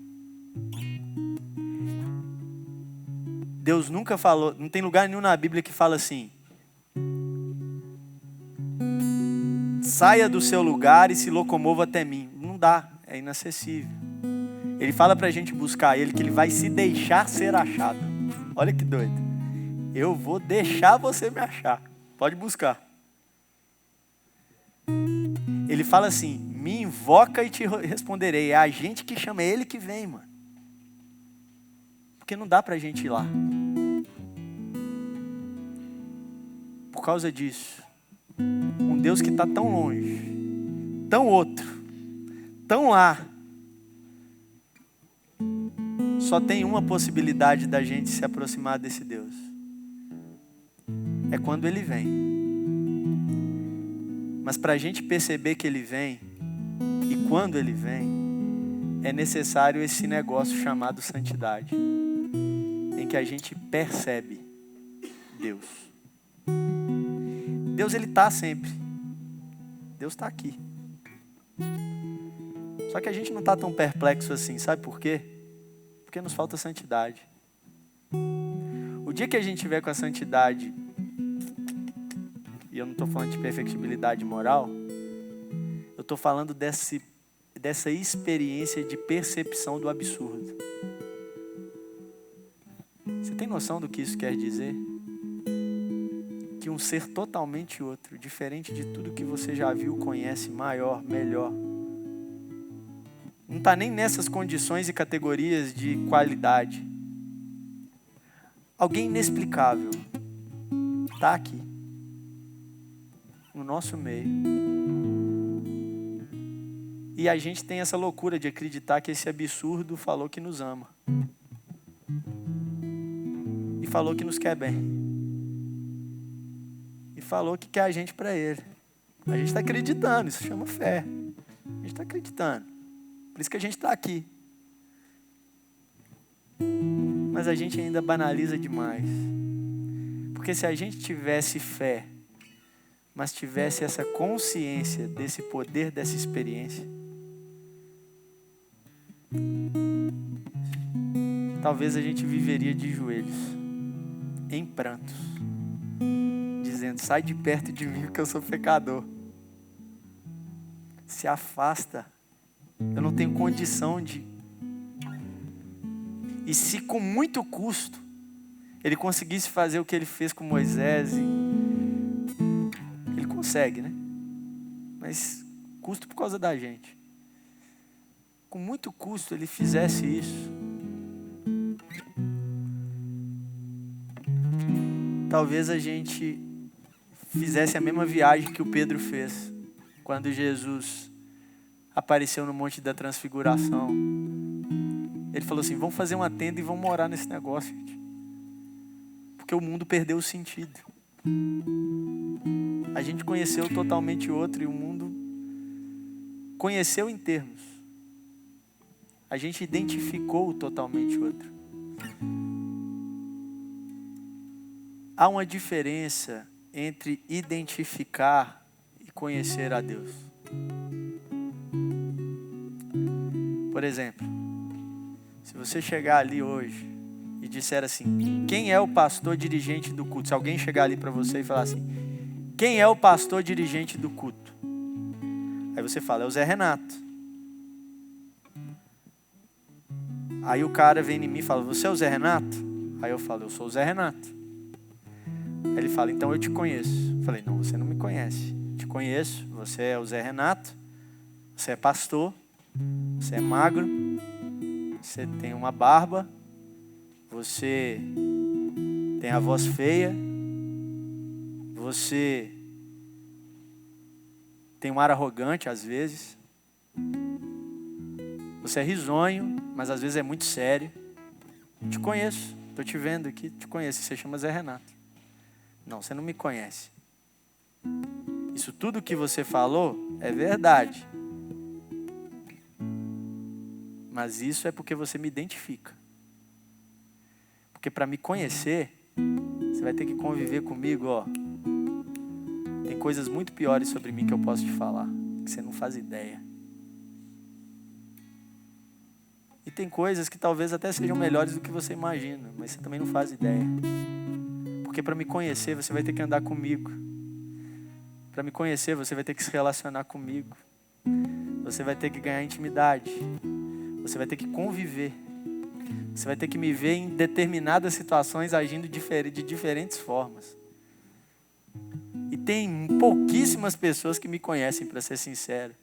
Speaker 1: Deus nunca falou, não tem lugar nenhum na Bíblia que fala assim: saia do seu lugar e se locomova até mim. Não dá, é inacessível. Ele fala para a gente buscar ele, que ele vai se deixar ser achado. Olha que doido. Eu vou deixar você me achar. Pode buscar. Ele fala assim: me invoca e te responderei. É a gente que chama, é ele que vem, mano. Porque não dá pra gente ir lá. Por causa disso, um Deus que está tão longe, tão outro, tão lá, só tem uma possibilidade da gente se aproximar desse Deus. É quando ele vem. Mas para a gente perceber que ele vem, e quando ele vem, é necessário esse negócio chamado santidade, em que a gente percebe Deus. Deus, ele está sempre. Deus está aqui. Só que a gente não está tão perplexo assim, sabe por quê? Porque nos falta santidade. O dia que a gente tiver com a santidade, e eu não estou falando de perfectibilidade moral, eu estou falando dessa experiência de percepção do absurdo. Você tem noção do que isso quer dizer? Que um ser totalmente outro, diferente de tudo que você já viu, conhece, maior, melhor, não está nem nessas condições e categorias de qualidade. Alguém inexplicável está aqui, no nosso meio. E a gente tem essa loucura de acreditar que esse absurdo falou que nos ama. E falou que nos quer bem. E falou que quer a gente para ele. A gente está acreditando, isso chama fé. A gente está acreditando. Por isso que a gente está aqui. Mas a gente ainda banaliza demais. Porque se a gente tivesse fé, mas tivesse essa consciência desse poder, dessa experiência, talvez a gente viveria de joelhos, em prantos, dizendo: sai de perto de mim porque eu sou pecador. Se afasta. Eu não tenho condição de... E se com muito custo ele conseguisse fazer o que ele fez com Moisés, ele consegue, né? Mas custo por causa da gente. Com muito custo ele fizesse isso, talvez a gente fizesse a mesma viagem que o Pedro fez quando Jesus apareceu no Monte da Transfiguração. Ele falou assim: vamos fazer uma tenda e vamos morar nesse negócio, gente. Porque o mundo perdeu o sentido. A gente conheceu totalmente outro e o mundo conheceu em termos. A gente identificou totalmente outro. Há uma diferença entre identificar e conhecer a Deus. Por exemplo, se você chegar ali hoje e disser assim: quem é o pastor dirigente do culto? Se alguém chegar ali para você e falar assim: quem é o pastor dirigente do culto? Aí você fala: é o Zé Renato. Aí o cara vem em mim e fala: você é o Zé Renato? Aí eu falo: eu sou o Zé Renato. Aí ele fala: então eu te conheço. Eu falei: não, você não me conhece. Te conheço, você é o Zé Renato, você é pastor, você é magro, você tem uma barba, você tem a voz feia, você tem um ar arrogante às vezes, você é risonho, mas às vezes é muito sério. Te conheço, estou te vendo aqui, te conheço, você chama Zé Renato. Não, você não me conhece. Isso tudo que você falou é verdade. Mas isso é porque você me identifica. Porque para me conhecer, Você vai ter que conviver comigo, ó. Tem coisas muito piores sobre mim que eu posso te falar, que você não faz ideia. E tem coisas que talvez até sejam melhores do que você imagina, mas você também não faz ideia. Porque para me conhecer, você vai ter que andar comigo. Para me conhecer, você vai ter que se relacionar comigo. Você vai ter que ganhar intimidade. Você vai ter que conviver. Você vai ter que me ver em determinadas situações agindo de diferentes formas. E tem pouquíssimas pessoas que me conhecem, para ser sincero.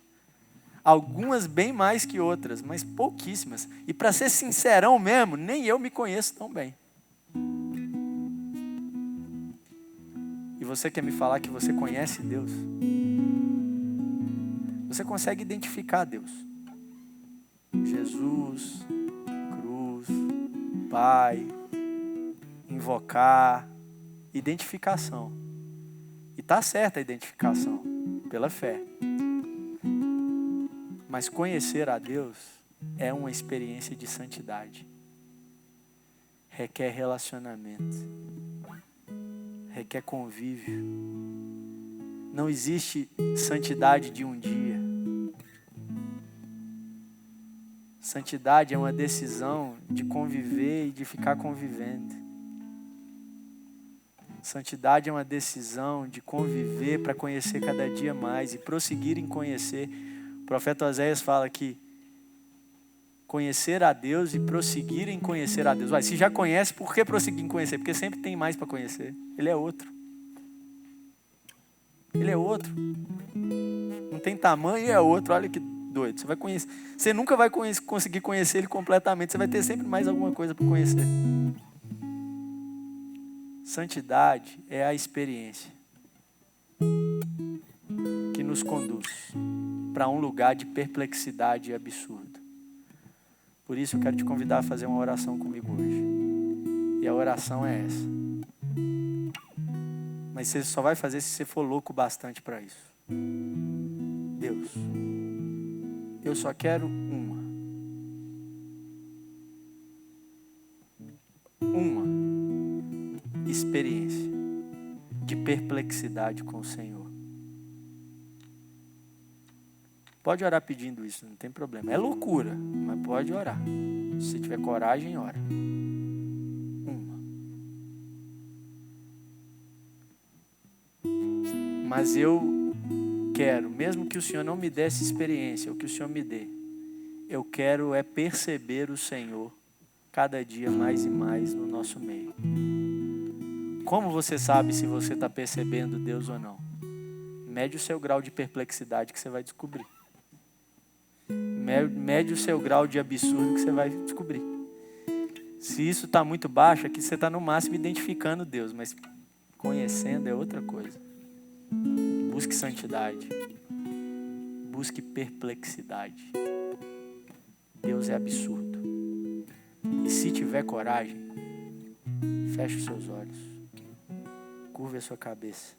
Speaker 1: Algumas bem mais que outras, mas pouquíssimas. E para ser sincerão mesmo, nem eu me conheço tão bem. E você quer me falar que você conhece Deus? Você consegue identificar Deus. Jesus, cruz, Pai, invocar, identificação. E está certa a identificação, pela fé. Mas conhecer a Deus é uma experiência de santidade. Requer relacionamento. Requer convívio. Não existe santidade de um dia. Santidade é uma decisão de conviver e de ficar convivendo. Santidade é uma decisão de conviver para conhecer cada dia mais e prosseguir em conhecer. O profeta Oséias fala que conhecer a Deus e prosseguir em conhecer a Deus. Se já conhece, por que prosseguir em conhecer? Porque sempre tem mais para conhecer. Ele é outro. Ele é outro. Não tem tamanho e é outro. Olha que doido. Você vai conhecer. Você nunca vai conseguir conhecer ele completamente. Você vai ter sempre mais alguma coisa para conhecer. Santidade é a experiência que nos conduz para um lugar de perplexidade e absurdo. Por isso eu quero te convidar a fazer uma oração comigo hoje. E a oração é essa. Mas você só vai fazer se você for louco bastante para isso. Deus, eu só quero uma experiência de perplexidade com o Senhor. Pode orar pedindo isso, não tem problema. É loucura, mas pode orar. Se você tiver coragem, ora. Mas eu quero, mesmo que o Senhor não me dê essa experiência, o que o Senhor me dê, eu quero é perceber o Senhor cada dia mais e mais no nosso meio. Como você sabe se você está percebendo Deus ou não? Mede o seu grau de perplexidade que você vai descobrir. Mede o seu grau de absurdo que você vai descobrir. Se isso está muito baixo, é que você está no máximo identificando Deus, mas conhecendo é outra coisa. Busque santidade. Busque perplexidade. Deus é absurdo. E se tiver coragem, feche os seus olhos. Curve a sua cabeça.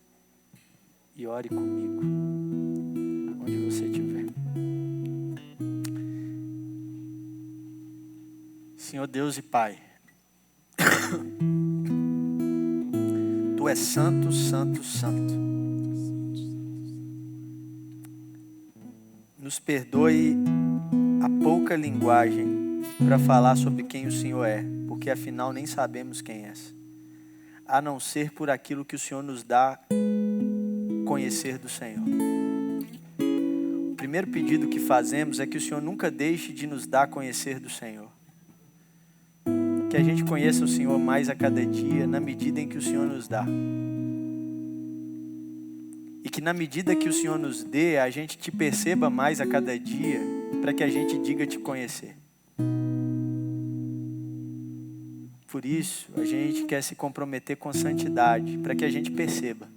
Speaker 1: E ore comigo. Onde você estiver. Senhor Deus e Pai. Tu és santo, santo, santo. Nos perdoe a pouca linguagem para falar sobre quem o Senhor é, porque afinal nem sabemos quem és, a não ser por aquilo que o Senhor nos dá conhecer do Senhor. O primeiro pedido que fazemos é que o Senhor nunca deixe de nos dar conhecer do Senhor. Que a gente conheça o Senhor mais a cada dia, na medida em que o Senhor nos dá. E que na medida que o Senhor nos dê, a gente te perceba mais a cada dia, para que a gente diga te conhecer. Por isso, a gente quer se comprometer com santidade, para que a gente perceba.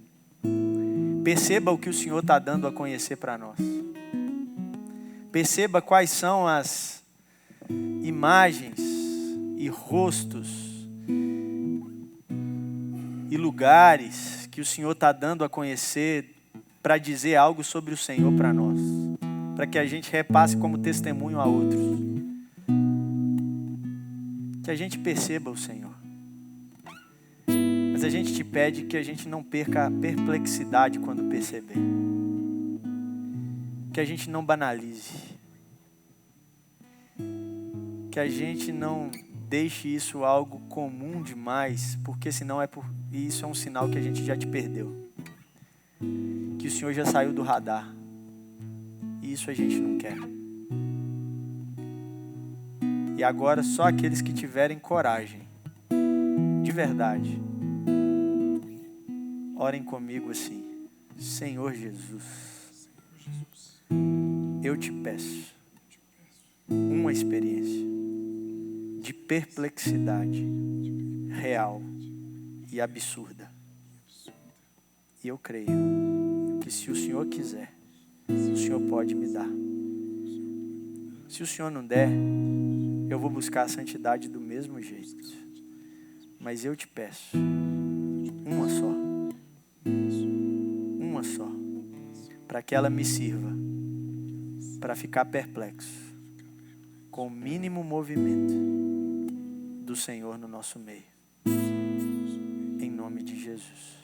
Speaker 1: Perceba o que o Senhor está dando a conhecer para nós. Perceba quais são as imagens e rostos e lugares que o Senhor está dando a conhecer para dizer algo sobre o Senhor para nós, para que a gente repasse como testemunho a outros. Que a gente perceba o Senhor. Mas a gente te pede que a gente não perca a perplexidade quando perceber. Que a gente não banalize. Que a gente não deixe isso algo comum demais, porque senão isso é um sinal que a gente já te perdeu. Que o Senhor já saiu do radar. E isso a gente não quer. E agora só aqueles que tiverem coragem, de verdade, orem comigo assim: Senhor Jesus, eu te peço uma experiência de perplexidade real e absurda. E eu creio que se o Senhor quiser, o Senhor pode me dar. Se o Senhor não der, eu vou buscar a santidade do mesmo jeito. Mas eu te peço, uma só, para que ela me sirva para ficar perplexo com o mínimo movimento do Senhor no nosso meio. Em nome de Jesus.